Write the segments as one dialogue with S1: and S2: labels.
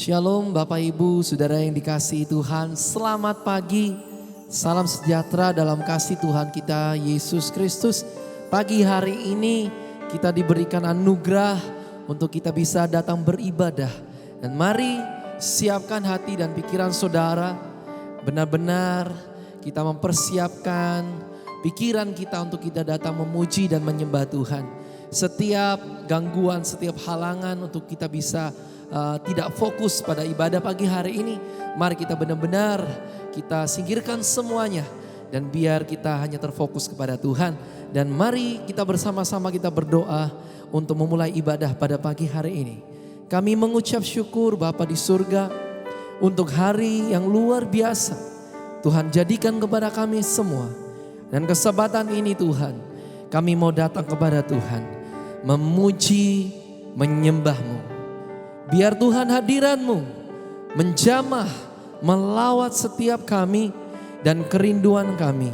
S1: Shalom Bapak Ibu, Saudara yang dikasihi Tuhan, selamat pagi, salam sejahtera dalam kasih Tuhan kita Yesus Kristus. Pagi hari ini kita diberikan anugerah untuk kita bisa datang beribadah. Dan mari siapkan hati dan pikiran saudara, benar-benar kita mempersiapkan pikiran kita untuk kita datang memuji dan menyembah Tuhan. Setiap gangguan, setiap halangan untuk kita bisa tidak fokus pada ibadah pagi hari ini, mari kita benar-benar kita singkirkan semuanya dan biar kita hanya terfokus kepada Tuhan. Dan mari kita bersama-sama kita berdoa untuk memulai ibadah pada pagi hari ini. Kami mengucap syukur Bapa di surga untuk hari yang luar biasa Tuhan jadikan kepada kami semua. Dan kesempatan ini Tuhan, kami mau datang kepada Tuhan memuji, menyembah-Mu. Biar Tuhan hadiran-Mu menjamah, melawat setiap kami, dan kerinduan kami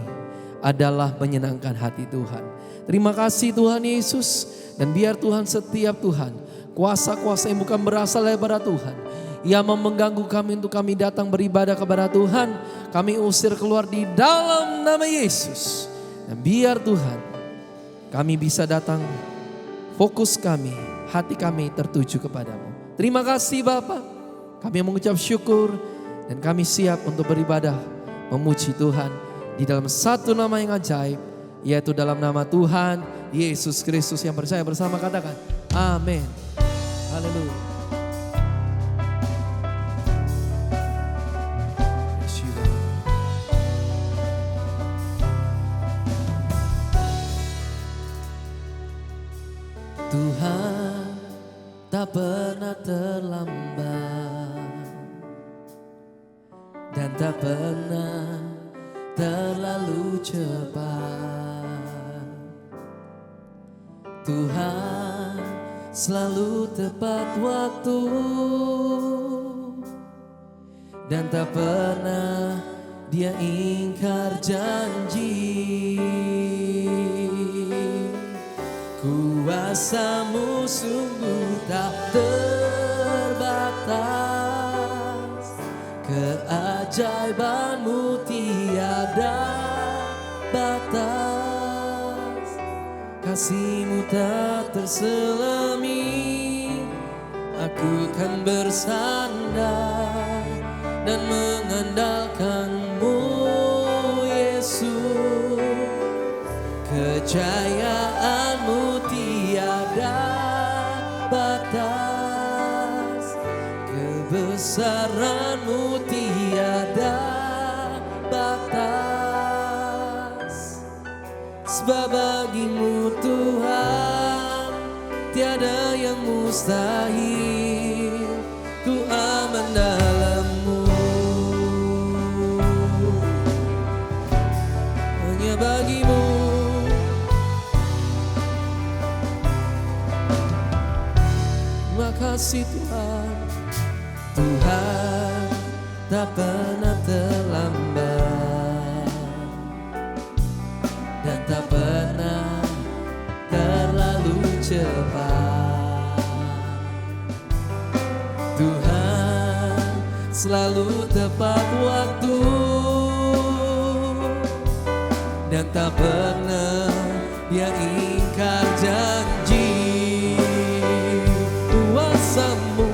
S1: adalah menyenangkan hati Tuhan. Terima kasih Tuhan Yesus, dan biar Tuhan setiap Tuhan, kuasa-kuasa yang bukan berasal daripada Tuhan, yang mengganggu kami untuk kami datang beribadah kepada Tuhan, kami usir keluar di dalam nama Yesus. Dan biar Tuhan, kami bisa datang, fokus kami, hati kami tertuju kepadamu. Terima kasih Bapa, kami mengucap syukur dan kami siap untuk beribadah memuji Tuhan di dalam satu nama yang ajaib, yaitu dalam nama Tuhan Yesus Kristus. Yang percaya bersama katakan amin. Haleluya. Tuhan tak pernah terlambat dan tak pernah terlalu cepat. Tuhan selalu tepat waktu dan tak pernah Dia ingkar janji. Kuasa-Mu sungguh tak terbatas, keajaiban-Mu tiada batas, kasih-Mu tak terselami. Aku kan bersandar dan mengandalkan-Mu Yesus. Kejayaan-Mu tiada batas, kebesaran-Mu tiada batas. Sebab bagi-Mu Tuhan tiada yang mustahil, ku aman dalam-Mu. Hanya bagi-Mu. Terima kasih Tuhan. Tuhan tak pernah terlambat dan tak pernah terlalu cepat. Tuhan selalu tepat waktu dan tak pernah Dia ingkar janji. Kuasa-Mu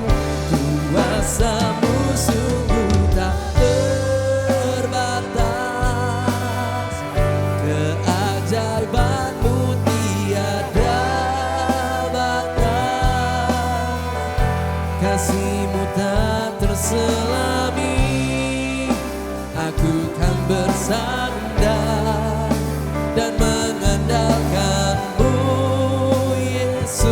S1: sungguh tak terbatas, keajaiban-Mu tiada batas, kasih-Mu tak terselami. Aku kan bersandar dan mengandalkan-Mu Yesus.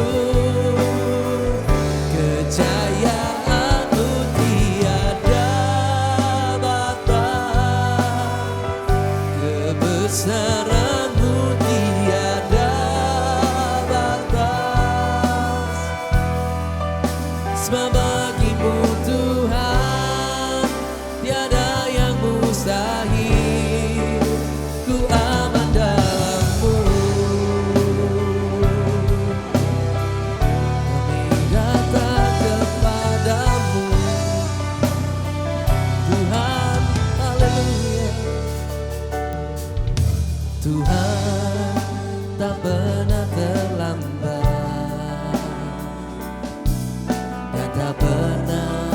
S1: Kejayaan-Mu tiada batas, kebesaran-Mu tiada batas. Sebab bagi-Mu Tuhan tiada yang mustahil, ku aman dalam-Mu. Kami datang kepada-Mu Tuhan tak pernah terlambat dan tak pernah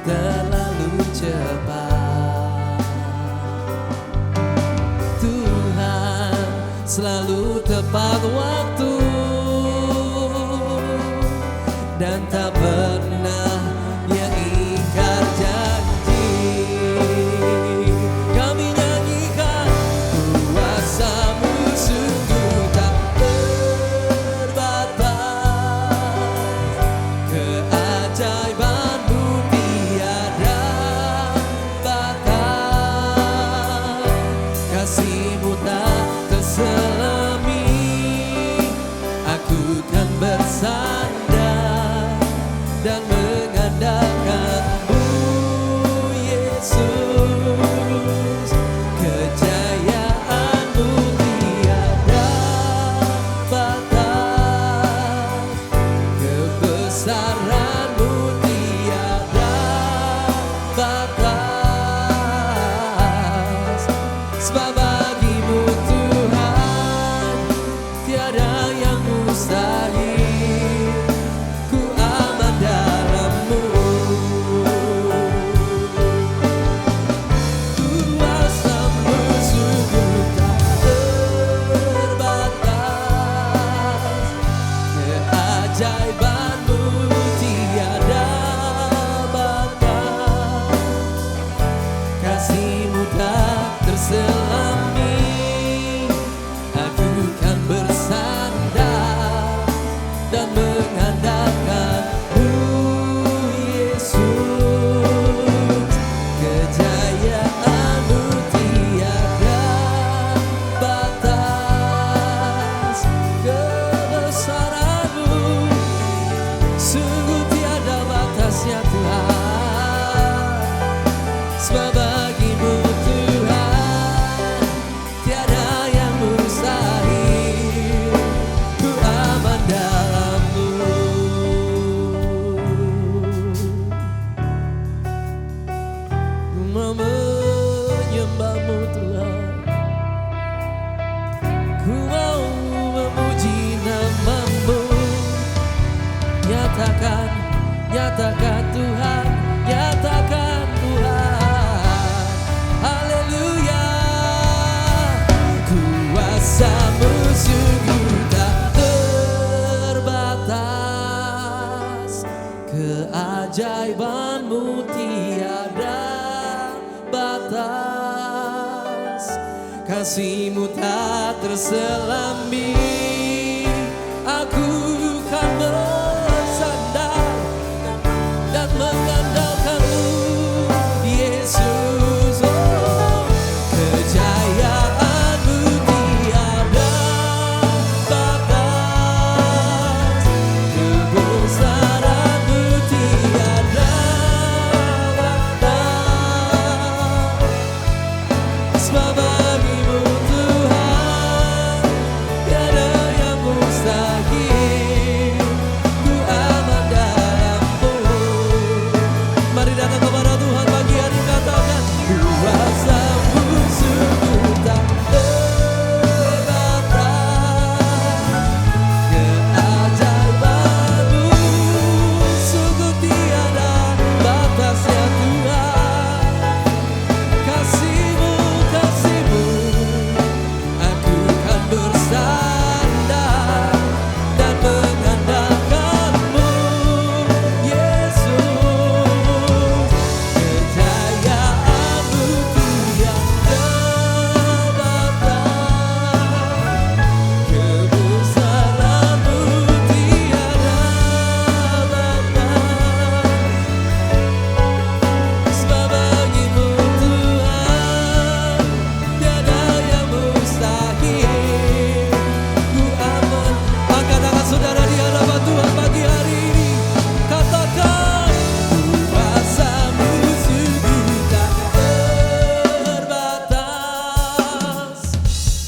S1: terlalu cepat. Tuhan selalu tepat waktu dan tak pernah yang ingkar janji. Kami nyanyikan kuasa-Mu sungguh tak terbatas, keajaiban-Mu tiada batas, kasih-Mu tak terselami. Aku kan bersandar dan mengandalkan-Mu, Yesus. Kejayaan-Mu tiada batas, kebesaran-Mu tiada batas. Sebab bagi-Mu Tuhan tiada yang mustahil. Ku aman dalam-Mu. Kuasa-Mu sungguh tak terbatas, keajaiban-Mu tiada batas, kasih-Mu tak terselami. Aku kan bersandar dan mengandalkan-Mu, Yesus. Kejayaan-Mu tiada batas, kebesaran-Mu sungguh tiada batasnya Tuhan. Sebab bagi-Mu Tuhan tiada yang mustahil. Ku aman dalam-Mu. Ku mau menyembah-Mu Tuhan, ku mau memuji nama-Mu. Nyatakan, nyatakan Tuhan, nyatakan Tuhan. Haleluya. Kuasa-Mu sungguh tak terbatas, keajaiban-Mu tiada batas, kasih-Mu tak terselami. Aku kan bersandar dan mengandalkan-Mu, Yesus. Oh, kejayaan-Mu tiada batas, kebesaran-Mu tiada batas. Sebab bagi-Mu Tuhan tiada yang mustahil. Ku aman dalam-Mu. Mari datang kepada Tuhan pagi hari, katakan kuasa-Mu sungguh tak terbatas, keajaiban-Mu sungguh tiada batasnya Tuhan. Kasih-Mu, kasih-Mu, aku kan bersandar dan mengandalkan-Mu, Yesus. Kejayaan-Mu tiada batas, kebesaran-Mu tiada batas. Sebab bagi-Mu Tuhan tiada yang mustahil. Ku aman. Angkat tangan saudara di hadapan Tuhan pagi hari ini. Katakan kuasa-Mu sungguh tak terbatas,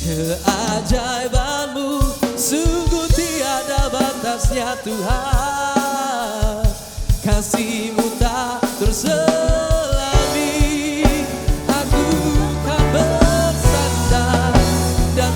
S1: keajaiban-Mu sungguh tiada batasnya Tuhan. Kasih-Mu tak terselami. Aku kan bersandar dan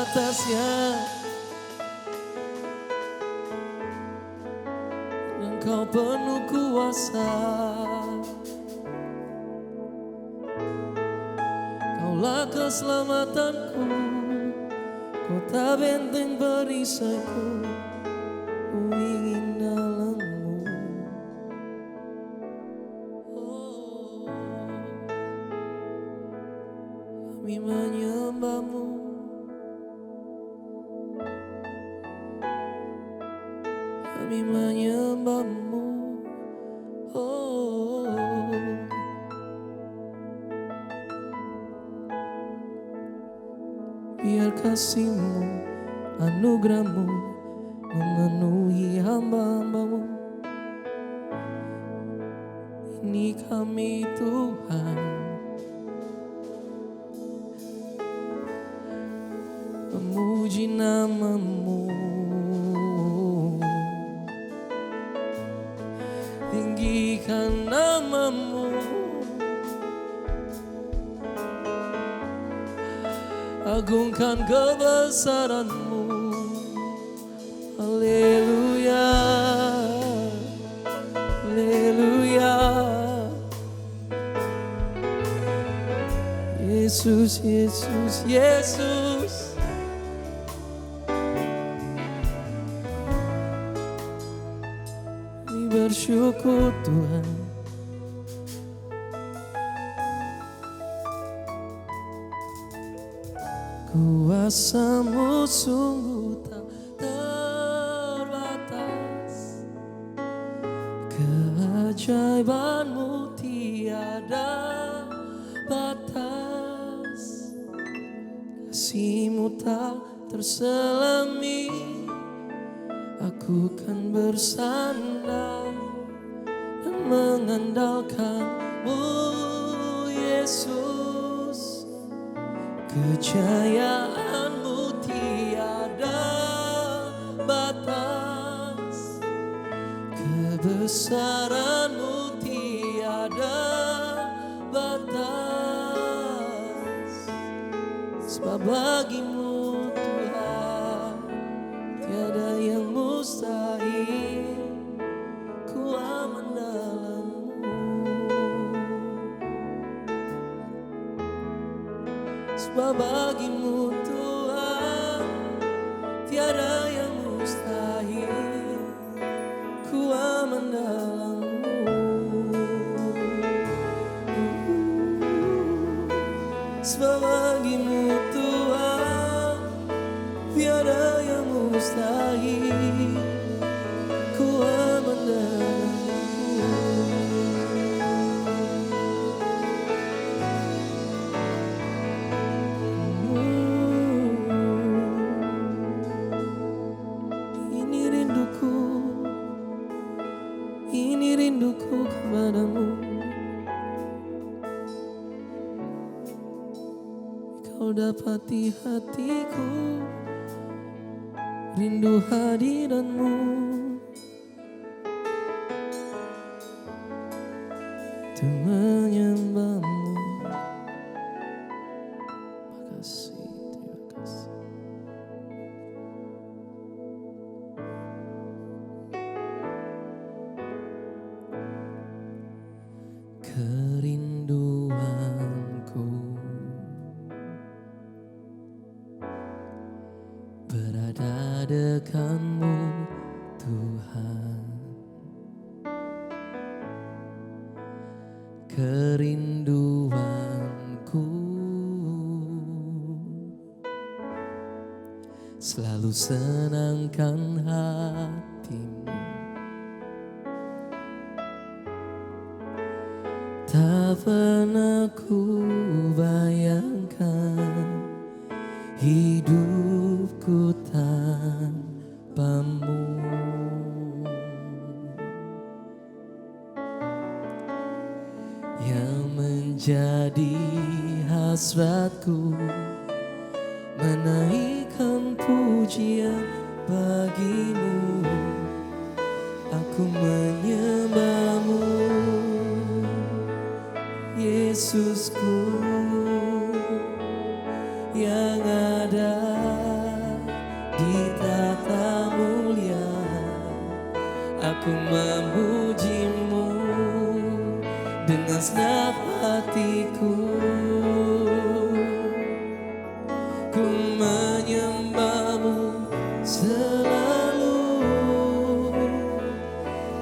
S1: atasnya. Engkau penuh kuasa, Kaulah keselamatanku, kota benteng perisaiku, ku ingin dalammu. Oh, kami menyembahmu, kami menyembahmu. Oh, biar kasih-Mu, anugerah-Mu memenuhi hamba-hamba-Mu. Ini kami Tuhan, memuji nama-Mu. Tinggikan nama-Mu, agungkan kebesaran-Mu. Haleluya, haleluya. Yesus, Yesus, Yesus. Kami bersyukur Tuhan. Kuasa-Mu sungguh tak terbatas, keajaiban-Mu tiada batas, kasih-Mu tak terselami. Aku kan bersandar dan mengandalkan-Mu, Yesus. Kejayaan-Mu tiada batas, kebesaran-Mu tiada batas. Sebab bagi-Mu Tuhan tiada yang mustahil, ku aman dalam-Mu. Sebab bagi-Mu Tuhan tiada yang mustahil, ku aman dalam-Mu. Sebab bagi-Mu Tuhan tiada yang mustahil, ku aman dalam-Mu. Ini rinduku kepadamu. Kau dapati hatiku, rindu hadirat-Mu. Untuk menyembah-Mu. Makasih, terima kasih. Kerinduanku berada dekat-Mu Tuhan. Kerinduanku selalu senangkan hati-Mu. Tak pernah ku bayangkan hidupku tanpa-Mu. Yang menjadi hasratku menaikkan pujian bagi-Mu. Aku menyembah-Mu, Yesusku yang ada Aku memujimu dengan senang hatiku. Ku menyembahmu selalu,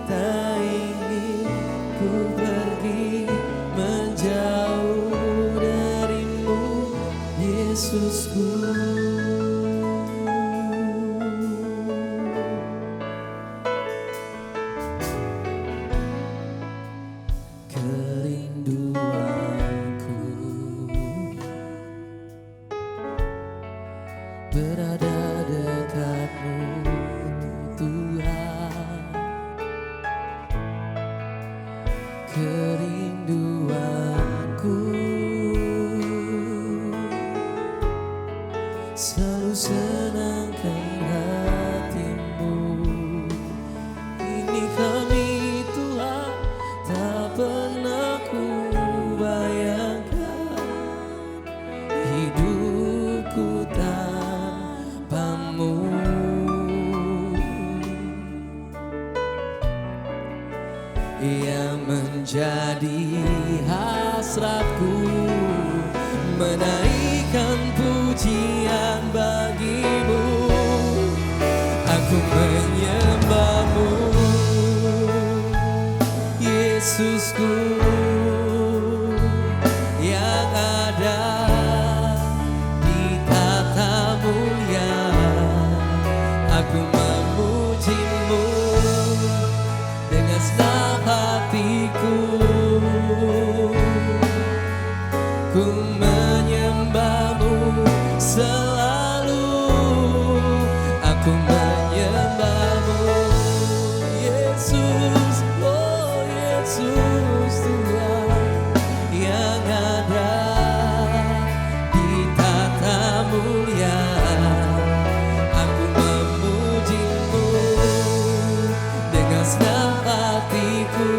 S1: tak ingin ku pergi menjauh darimu, Yesusku. Kerinduanku berada dekatmu, Tuhan. Kerinduanku selalu senangkan hatimu. Ini kami Tuhan, tak pernah ku bayangkan hidupku tanpamu. Yang menjadi hasratku, menaikkan pujian bagimu. Aku menyembahmu, Yesusku, yang ada di tata mulia. Aku memujimu dengan senang hatiku. Ku menyembahmu selalu. Aku menyembahmu, Yesus, oh Yesus Tuhan, yang ada di tata mulia. Aku memujimu dengan senang hatiku.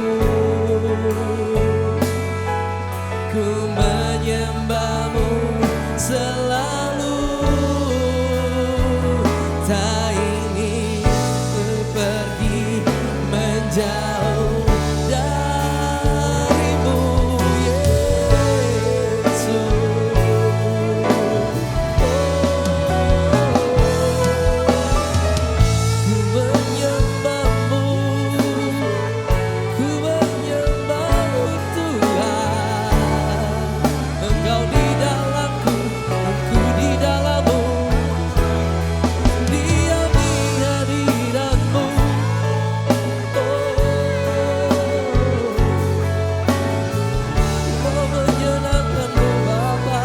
S1: Ku menyembahmu selalu, tak ingin pergi menjauh darimu, Yesus. Ku menyembahmu, ku menyembahmu Tuhan. Engkau di dalamku, aku di dalammu, diam di hadiratmu. Oh, menyenangkanmu Bapa.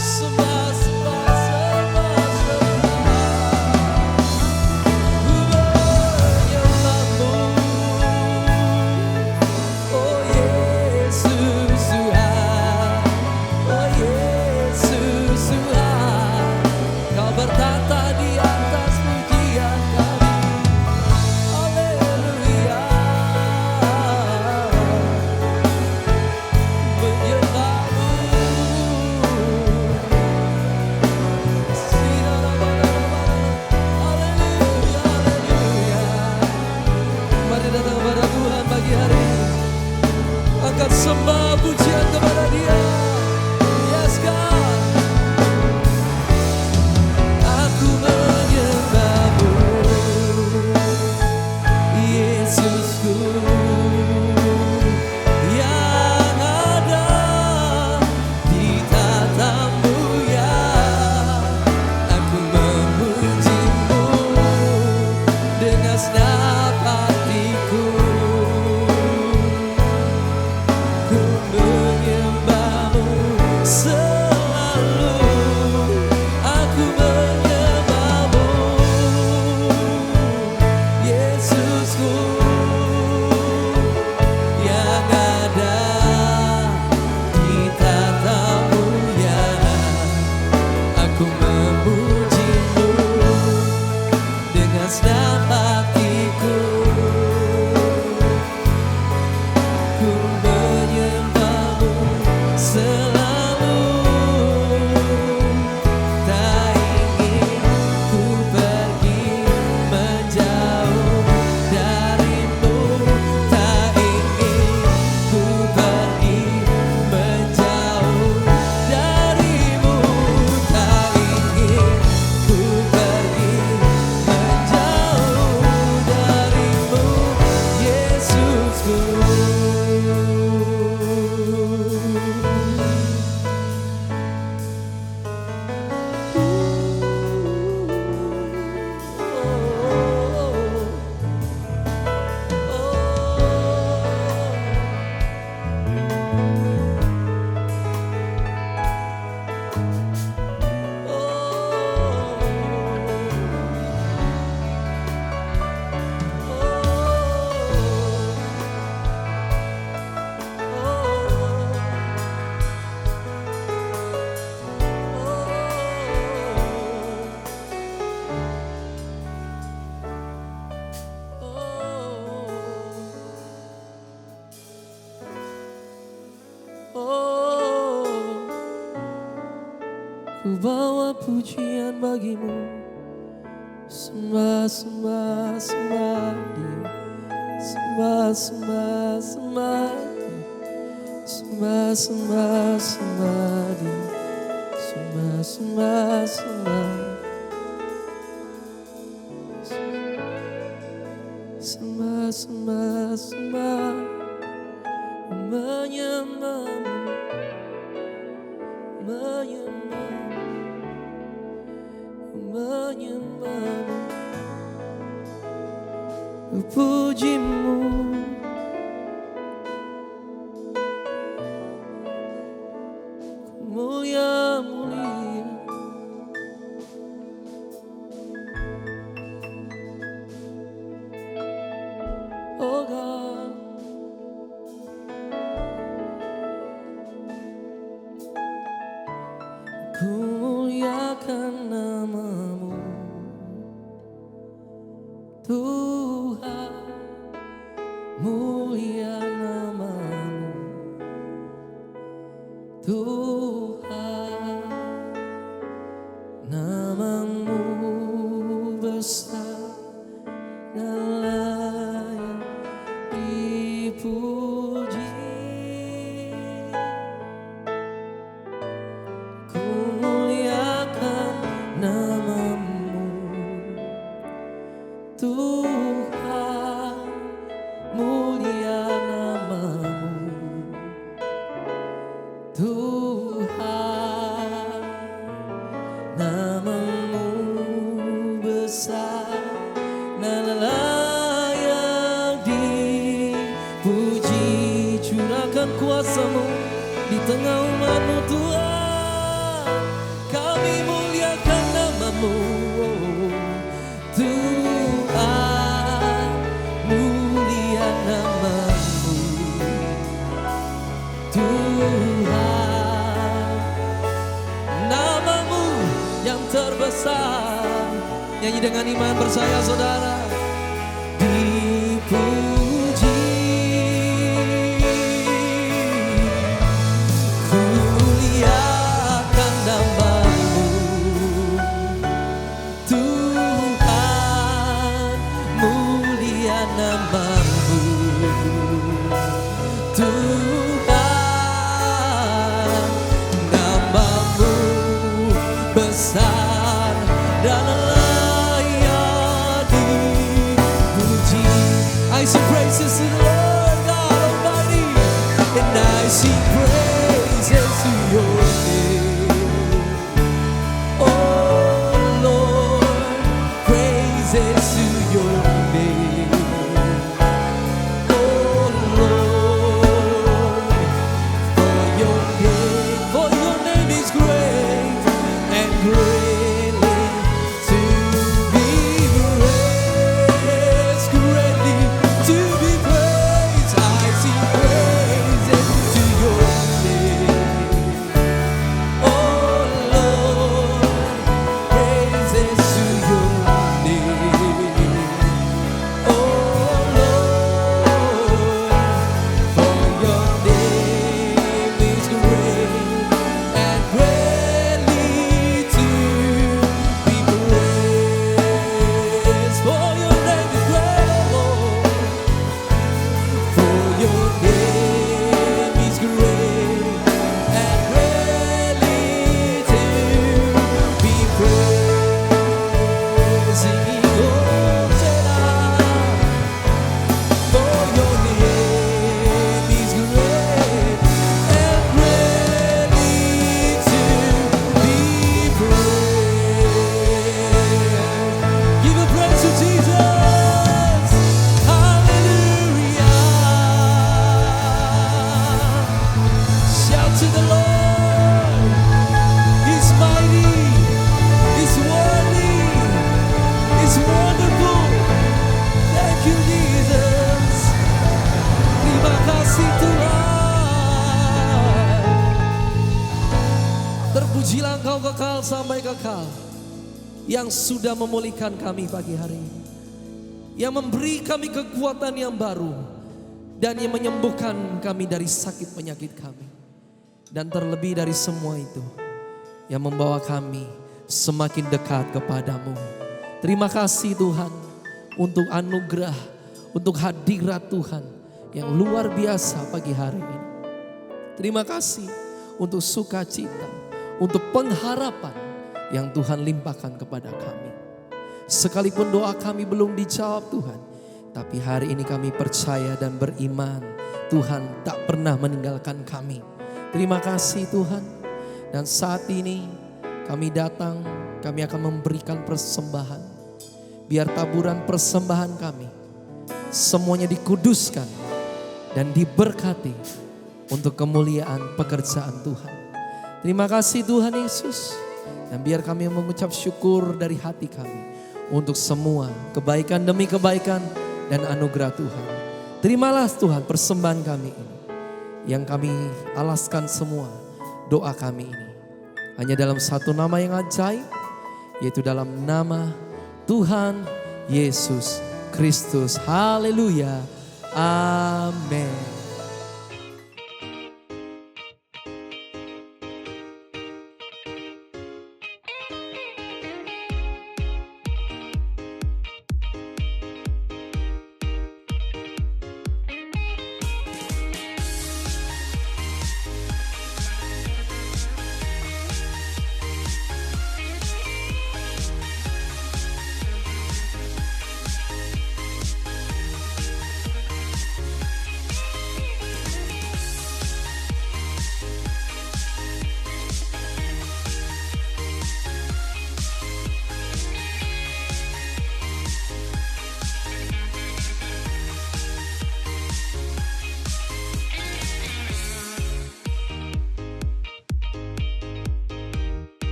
S1: Sembah, sembah, sembah, sembah. Ku menyembahmu, oh Yesus Tuhan, oh Yesus Tuhan. Kau bertata di atas pujian kami. Haleluya. Menyembahmu. Haleluya, haleluya. Mari datang kepada Tuhan pagi hari ini. Angkat sembah pujian kepada Dia. Yes God. Aku menyembahmu, Yesusku, yang ada di tata mulia. Aku memujimu dengan senang hatiku. Ku menyembahmu selalu. Aku menyembahmu, Yesusku, yang ada di tata mulia. Aku memujimu dengan senang hatiku. Ku Oh, ku bawa pujian bagimu. Sembah, sembah, sembah Dia. Sembah, sembah, sembah Dia. Sembah, sembah, sembah Dia. Sembah, sembah, sembah. Sembah, sembah, sembah. Menyembahmu, menyembahmu, menyembahmu. Ku pujimu. Ku mulia, mulia. Oh God, ku muliakan namamu Tuhan, mulia namamu Tuhan, namamu besar dan layak dipuji. Ku muliakan namamu Tuhan, mulia namamu Tuhan, namamu besar dan layak dipuji. Curahkan kuasa-Mu di tengah umat-Mu Tuhan, kami muliakan namamu Tuhan, mulia namamu Tuhan, namamu yang terbesar. Nyanyi dengan iman percaya saudara. Dipuji. Ku muliakan namamu Tuhan, mulia namamu Tuhan, namamu besar dan layak dipuji. I sing praises to the Lord God Almighty, and I sing praises to your name. Oh Lord, praises to your name. Oh Lord, for your name is great and greatly to be praised, greatly to be praised. I sing praises to your name. Oh Lord, praises to your name. Oh Lord, for your name is great and greatly to be praised. For your name is great, Lord. For your name is great and greatly to be praised. Singing Hosanna. For your name is great and greatly to be praised. Give a praise to Jesus. Hallelujah. Shout to the Lord. He's mighty. He's worthy. He's wonderful. Thank you, Jesus. Terima kasih Tuhan. Terpujilah Engkau kekal sampai kekal, yang sudah memulihkan kami pagi hari ini, yang memberi kami kekuatan yang baru, dan yang menyembuhkan kami dari sakit penyakit kami. Dan terlebih dari semua itu, yang membawa kami semakin dekat kepadamu. Terima kasih Tuhan untuk anugerah, untuk hadirat Tuhan yang luar biasa pagi hari ini. Terima kasih untuk sukacita, untuk pengharapan yang Tuhan limpahkan kepada kami. Sekalipun doa kami belum dijawab Tuhan, tapi hari ini kami percaya dan beriman Tuhan tak pernah meninggalkan kami. Terima kasih Tuhan. Dan saat ini kami datang, kami akan memberikan persembahan. Biar taburan persembahan kami semuanya dikuduskan dan diberkati untuk kemuliaan pekerjaan Tuhan. Terima kasih Tuhan Yesus. Dan biar kami mengucap syukur dari hati kami untuk semua kebaikan demi kebaikan dan anugerah Tuhan. Terimalah Tuhan persembahan kami ini, yang kami alaskan semua doa kami ini hanya dalam satu nama yang ajaib, yaitu dalam nama Tuhan Yesus Kristus. Haleluya. Amin.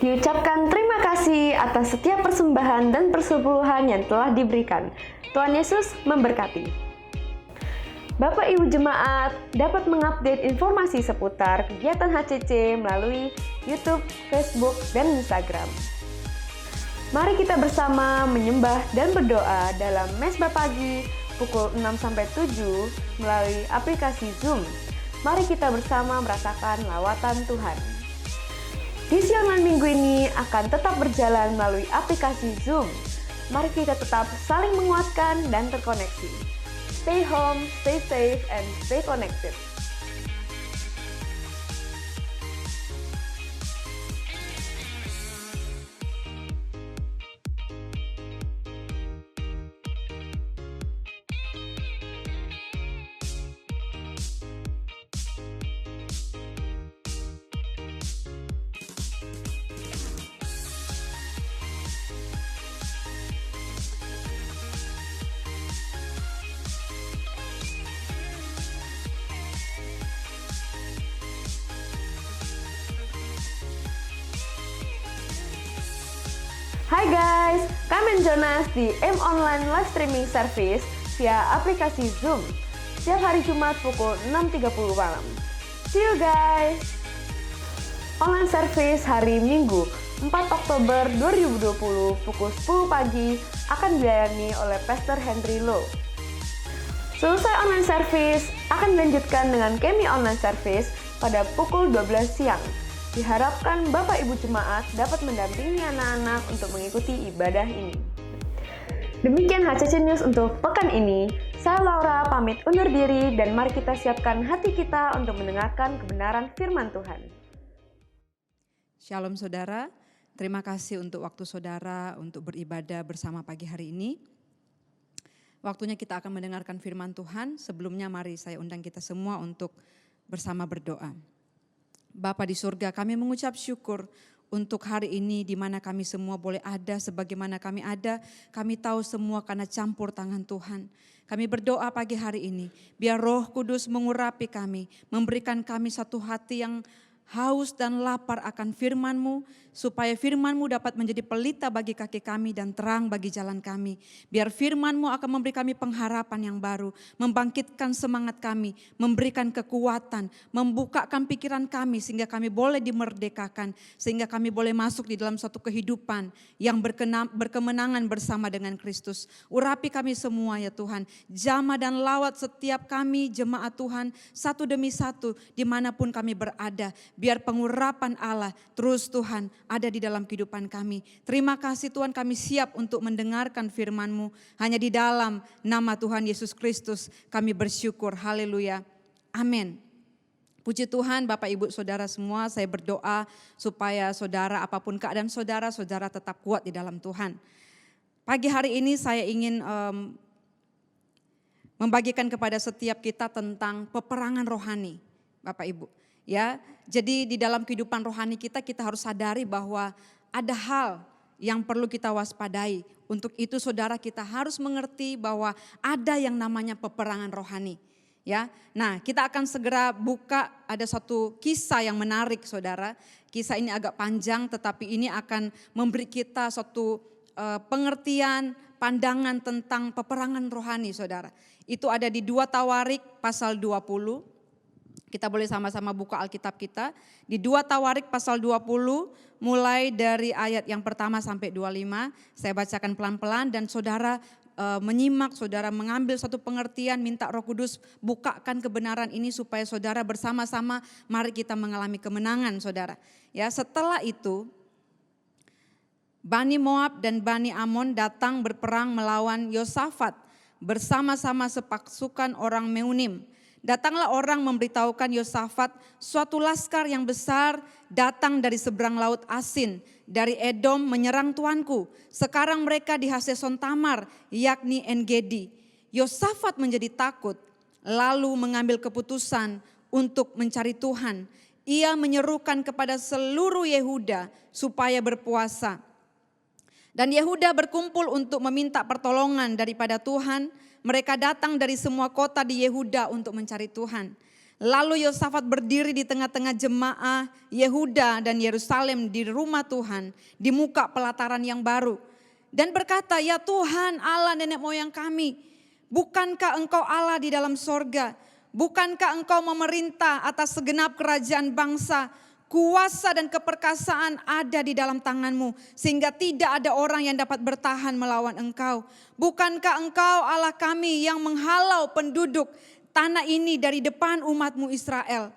S2: Diucapkan terima kasih atas setiap persembahan dan persepuluhan yang telah diberikan. Tuhan Yesus memberkati. Bapak Ibu Jemaat dapat mengupdate informasi seputar kegiatan HCC melalui YouTube, Facebook, dan Instagram. Mari kita bersama menyembah dan berdoa dalam Mesbah Pagi pukul 6-7 melalui aplikasi Zoom. Mari kita bersama merasakan lawatan Tuhan. Misi online minggu ini akan tetap berjalan melalui aplikasi Zoom. Mari kita tetap saling menguatkan dan terkoneksi. Stay home, stay safe, and stay connected. Hai guys, kami Jonas di M Online Live Streaming Service via aplikasi Zoom setiap hari Jumat pukul 6.30 malam. See you guys! Online service hari Minggu 4 Oktober 2020 pukul 10 pagi akan dilayani oleh Pastor Henry Low. Selesai online service akan dilanjutkan dengan Kemi Online Service pada pukul 12 siang. Diharapkan Bapak Ibu Jemaat dapat mendampingi anak-anak untuk mengikuti ibadah ini. Demikian HCC News untuk pekan ini. Saya Laura pamit undur diri dan mari kita siapkan hati kita untuk mendengarkan kebenaran firman Tuhan.
S3: Shalom saudara, terima kasih untuk waktu saudara untuk beribadah bersama pagi hari ini. Waktunya kita akan mendengarkan firman Tuhan. Sebelumnya mari saya undang kita semua untuk bersama berdoa. Bapa di surga, kami mengucap syukur untuk hari ini di mana kami semua boleh ada sebagaimana kami ada. Kami tahu semua karena campur tangan Tuhan. Kami berdoa pagi hari ini, biar Roh Kudus mengurapi kami, memberikan kami satu hati yang haus dan lapar akan firman-Mu, supaya firman-Mu dapat menjadi pelita bagi kaki kami dan terang bagi jalan kami. Biar firman-Mu akan memberi kami pengharapan yang baru, membangkitkan semangat kami, memberikan kekuatan, membukakan pikiran kami sehingga kami boleh dimerdekakan, sehingga kami boleh masuk di dalam satu kehidupan yang berkemenangan bersama dengan Kristus. Urapi kami semua ya Tuhan, jamah dan lawat setiap kami jemaat Tuhan satu demi satu dimanapun kami berada. Biar pengurapan Allah terus Tuhan ada di dalam kehidupan kami. Terima kasih Tuhan, kami siap untuk mendengarkan firman-Mu. Hanya di dalam nama Tuhan Yesus Kristus kami bersyukur. Haleluya. Amin. Puji Tuhan Bapak Ibu Saudara semua, saya berdoa supaya saudara apapun keadaan saudara, saudara tetap kuat di dalam Tuhan. Pagi hari ini saya ingin membagikan kepada setiap kita tentang peperangan rohani Bapak Ibu. Ya, jadi di dalam kehidupan rohani kita harus sadari bahwa ada hal yang perlu kita waspadai. Untuk itu saudara kita harus mengerti bahwa ada yang namanya peperangan rohani. Ya, nah kita akan segera buka, ada satu kisah yang menarik saudara. Kisah ini agak panjang tetapi ini akan memberi kita satu pengertian, pandangan tentang peperangan rohani saudara. Itu ada di 2 Tawarik pasal 20. Kita boleh sama-sama buka Alkitab kita. Di 2 Tawarik pasal 20 mulai dari ayat yang pertama sampai 25. Saya bacakan pelan-pelan dan saudara menyimak, saudara mengambil satu pengertian, minta Roh Kudus bukakan kebenaran ini supaya saudara bersama-sama mari kita mengalami kemenangan saudara. Ya, setelah itu Bani Moab dan Bani Amon datang berperang melawan Yosafat bersama-sama sepasukan orang Meunim. Datanglah orang memberitahukan Yosafat, suatu laskar yang besar datang dari seberang laut Asin, dari Edom menyerang tuanku. Sekarang mereka di Haseson Tamar, yakni En-Gedi. Yosafat menjadi takut, lalu mengambil keputusan untuk mencari Tuhan. Ia menyerukan kepada seluruh Yehuda supaya berpuasa. Dan Yehuda berkumpul untuk meminta pertolongan daripada Tuhan. Mereka datang dari semua kota di Yehuda untuk mencari Tuhan. Lalu Yosafat berdiri di tengah-tengah jemaah Yehuda dan Yerusalem di rumah Tuhan, di muka pelataran yang baru. Dan berkata, ya Tuhan Allah nenek moyang kami, bukankah Engkau Allah di dalam sorga? Bukankah Engkau memerintah atas segenap kerajaan bangsa? Kuasa dan keperkasaan ada di dalam tangan-Mu, sehingga tidak ada orang yang dapat bertahan melawan Engkau. Bukankah Engkau Allah kami yang menghalau penduduk tanah ini dari depan umat-Mu Israel,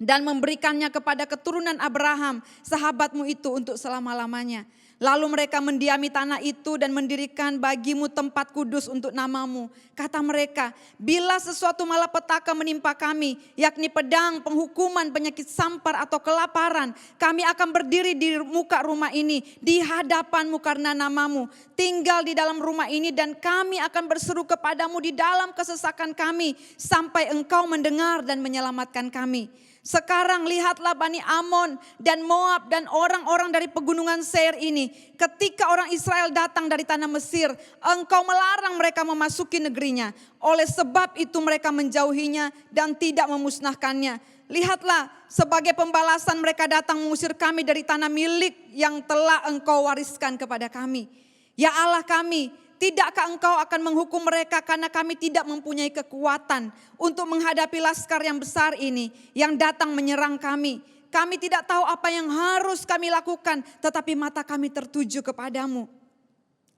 S3: dan memberikannya kepada keturunan Abraham, sahabat-Mu itu untuk selama-lamanya. Lalu mereka mendiami tanah itu dan mendirikan bagi-Mu tempat kudus untuk nama-Mu. Kata mereka, bila sesuatu malapetaka menimpa kami, yakni pedang, penghukuman, penyakit sampar atau kelaparan, kami akan berdiri di muka rumah ini, di hadapan-Mu karena nama-Mu. Tinggal di dalam rumah ini dan kami akan berseru kepadamu di dalam kesesakan kami, sampai Engkau mendengar dan menyelamatkan kami. Sekarang lihatlah Bani Amon dan Moab dan orang-orang dari pegunungan Seir ini. Ketika orang Israel datang dari tanah Mesir, Engkau melarang mereka memasuki negerinya. Oleh sebab itu mereka menjauhinya dan tidak memusnahkannya. Lihatlah, sebagai pembalasan mereka datang mengusir kami dari tanah milik yang telah Engkau wariskan kepada kami. Ya Allah kami, tidakkah Engkau akan menghukum mereka karena kami tidak mempunyai kekuatan untuk menghadapi laskar yang besar ini yang datang menyerang kami. Kami tidak tahu apa yang harus kami lakukan, tetapi mata kami tertuju kepadamu.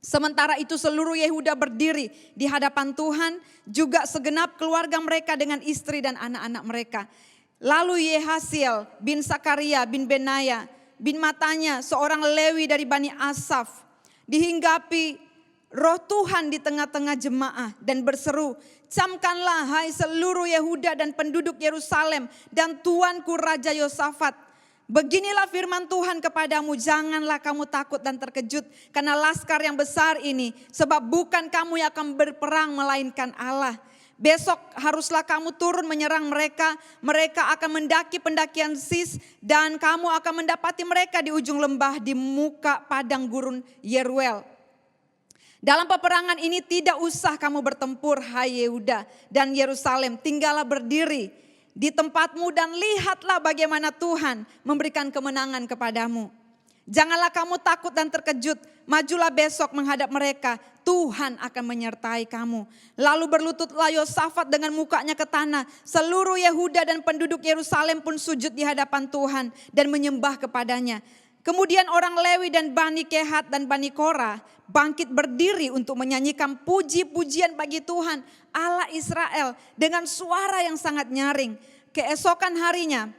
S3: Sementara itu seluruh Yehuda berdiri di hadapan Tuhan, juga segenap keluarga mereka dengan istri dan anak-anak mereka. Lalu Yehasiel bin Sakaria bin Benaya bin Matanya, seorang Lewi dari Bani Asaf, dihinggapi Roh Tuhan di tengah-tengah jemaah dan berseru, camkanlah hai seluruh Yehuda dan penduduk Yerusalem dan tuanku Raja Yosafat. Beginilah firman Tuhan kepadamu, janganlah kamu takut dan terkejut karena laskar yang besar ini, sebab bukan kamu yang akan berperang melainkan Allah. Besok haruslah kamu turun menyerang mereka. Mereka akan mendaki pendakian Sis dan kamu akan mendapati mereka di ujung lembah di muka padang gurun Yeruel. Dalam peperangan ini tidak usah kamu bertempur, hai Yehuda dan Yerusalem. Tinggallah berdiri di tempatmu dan lihatlah bagaimana Tuhan memberikan kemenangan kepadamu. Janganlah kamu takut dan terkejut. Majulah besok menghadap mereka. Tuhan akan menyertai kamu. Lalu berlututlah Yosafat dengan mukanya ke tanah. Seluruh Yehuda dan penduduk Yerusalem pun sujud di hadapan Tuhan dan menyembah kepadanya. Kemudian orang Lewi dan Bani Kehat dan Bani Korah bangkit berdiri untuk menyanyikan puji-pujian bagi Tuhan Allah Israel dengan suara yang sangat nyaring. Keesokan harinya,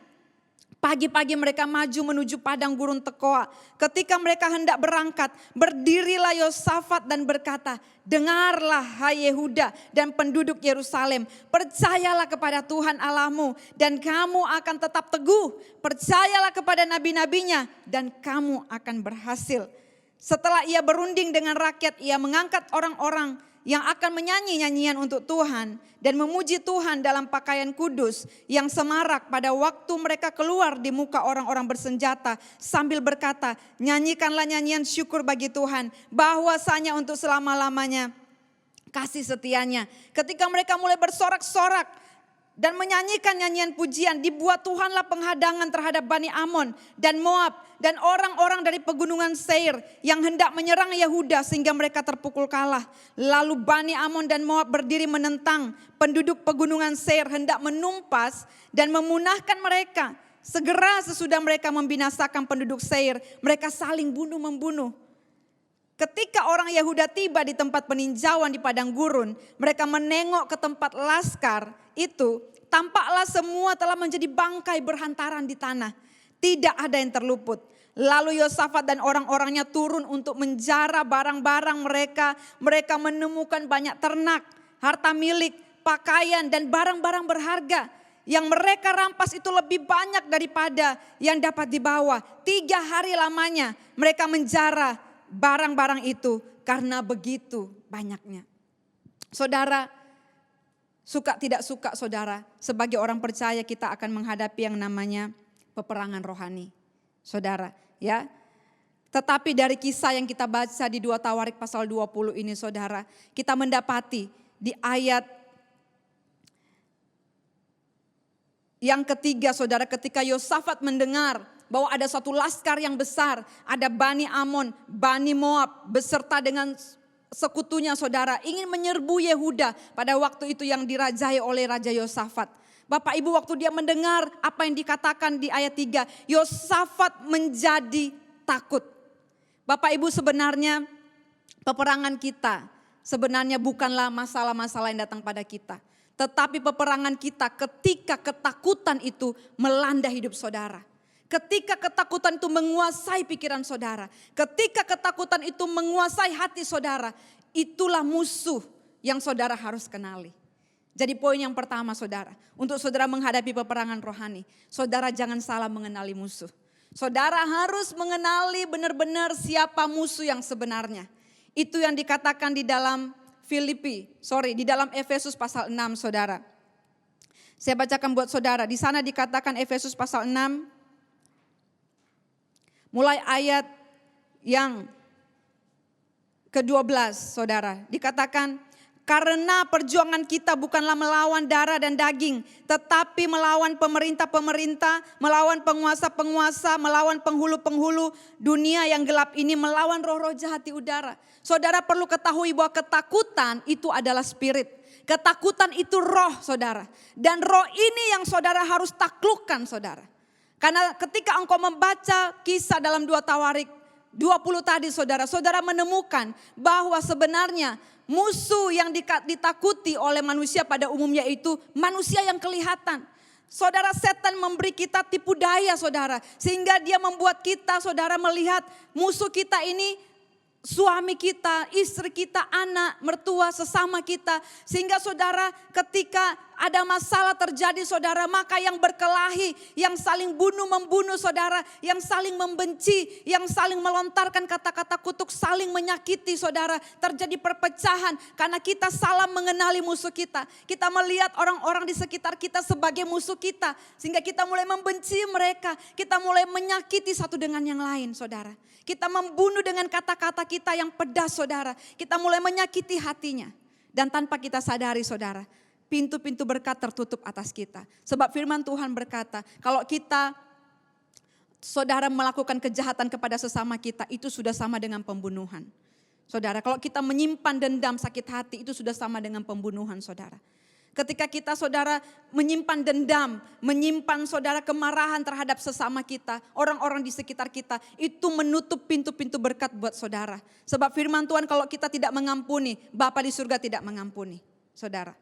S3: pagi-pagi mereka maju menuju padang gurun Tekoa. Ketika mereka hendak berangkat, berdirilah Yosafat dan berkata, dengarlah hai Yehuda dan penduduk Yerusalem. Percayalah kepada Tuhan Allahmu dan kamu akan tetap teguh. Percayalah kepada nabi-nabinya dan kamu akan berhasil. Setelah ia berunding dengan rakyat, ia mengangkat orang-orang yang akan menyanyi nyanyian untuk Tuhan dan memuji Tuhan dalam pakaian kudus yang semarak pada waktu mereka keluar di muka orang-orang bersenjata sambil berkata, nyanyikanlah nyanyian syukur bagi Tuhan bahwasanya untuk selama-lamanya kasih setianya. Ketika mereka mulai bersorak-sorak dan menyanyikan nyanyian pujian, dibuat Tuhanlah penghadangan terhadap Bani Amon dan Moab dan orang-orang dari pegunungan Seir yang hendak menyerang Yehuda sehingga mereka terpukul kalah. Lalu Bani Amon dan Moab berdiri menentang penduduk pegunungan Seir hendak menumpas dan memunahkan mereka. Segera sesudah mereka membinasakan penduduk Seir, mereka saling bunuh-membunuh. Ketika orang Yehuda tiba di tempat peninjauan di padang gurun, mereka menengok ke tempat laskar itu, tampaklah semua telah menjadi bangkai berhantaran di tanah. Tidak ada yang terluput. Lalu Yosafat dan orang-orangnya turun untuk menjara barang-barang mereka. Mereka menemukan banyak ternak, harta milik, pakaian dan barang-barang berharga. Yang mereka rampas itu lebih banyak daripada yang dapat dibawa. 3 hari lamanya mereka menjara barang-barang itu karena begitu banyaknya. Saudara, suka tidak suka saudara, sebagai orang percaya kita akan menghadapi yang namanya peperangan rohani. Saudara, ya. Tetapi dari kisah yang kita baca di 2 Tawarik pasal 20 ini saudara, kita mendapati di ayat yang ketiga saudara, ketika Yosafat mendengar bahwa ada suatu laskar yang besar, ada Bani Amon, Bani Moab beserta dengan sekutunya saudara ingin menyerbu Yehuda pada waktu itu yang dirajai oleh Raja Yosafat. Bapak Ibu, waktu dia mendengar apa yang dikatakan di ayat 3, Yosafat menjadi takut. Bapak Ibu, sebenarnya peperangan kita sebenarnya bukanlah masalah-masalah yang datang pada kita. Tetapi peperangan kita ketika ketakutan itu melanda hidup saudara. Ketika ketakutan itu menguasai pikiran saudara. Ketika ketakutan itu menguasai hati saudara. Itulah musuh yang saudara harus kenali. Jadi poin yang pertama saudara, untuk saudara menghadapi peperangan rohani, saudara jangan salah mengenali musuh. Saudara harus mengenali benar-benar siapa musuh yang sebenarnya. Itu yang dikatakan di dalam di dalam Efesus pasal 6 saudara. Saya bacakan buat saudara, di sana dikatakan Efesus pasal 6, mulai ayat yang ke-12 saudara, dikatakan, karena perjuangan kita bukanlah melawan darah dan daging, tetapi melawan pemerintah-pemerintah, melawan penguasa-penguasa, melawan penghulu-penghulu dunia yang gelap ini, melawan roh-roh jahat di udara. Saudara perlu ketahui bahwa ketakutan itu adalah spirit. Ketakutan itu roh saudara. Dan roh ini yang saudara harus taklukkan saudara. Karena ketika engkau membaca kisah dalam 2 Tawarik 20 tadi saudara, saudara menemukan bahwa sebenarnya musuh yang ditakuti oleh manusia pada umumnya itu manusia yang kelihatan. Saudara, setan memberi kita tipu daya saudara. Sehingga dia membuat kita saudara melihat musuh kita ini suami kita, istri kita, anak, mertua, sesama kita. Sehingga saudara ketika ada masalah terjadi saudara, maka yang berkelahi, yang saling bunuh-membunuh saudara, yang saling membenci, yang saling melontarkan kata-kata kutuk, saling menyakiti saudara. Terjadi perpecahan karena kita salah mengenali musuh kita. Kita melihat orang-orang di sekitar kita sebagai musuh kita. Sehingga kita mulai membenci mereka, kita mulai menyakiti satu dengan yang lain saudara. Kita membunuh dengan kata-kata kita yang pedas saudara. Kita mulai menyakiti hatinya. Dan tanpa kita sadari saudara, pintu-pintu berkat tertutup atas kita. Sebab firman Tuhan berkata, kalau kita saudara melakukan kejahatan kepada sesama kita, itu sudah sama dengan pembunuhan. Saudara, kalau kita menyimpan dendam sakit hati, itu sudah sama dengan pembunuhan saudara. Ketika kita saudara menyimpan dendam, menyimpan saudara kemarahan terhadap sesama kita, orang-orang di sekitar kita, itu menutup pintu-pintu berkat buat saudara. Sebab firman Tuhan kalau kita tidak mengampuni, Bapa di surga tidak mengampuni saudara.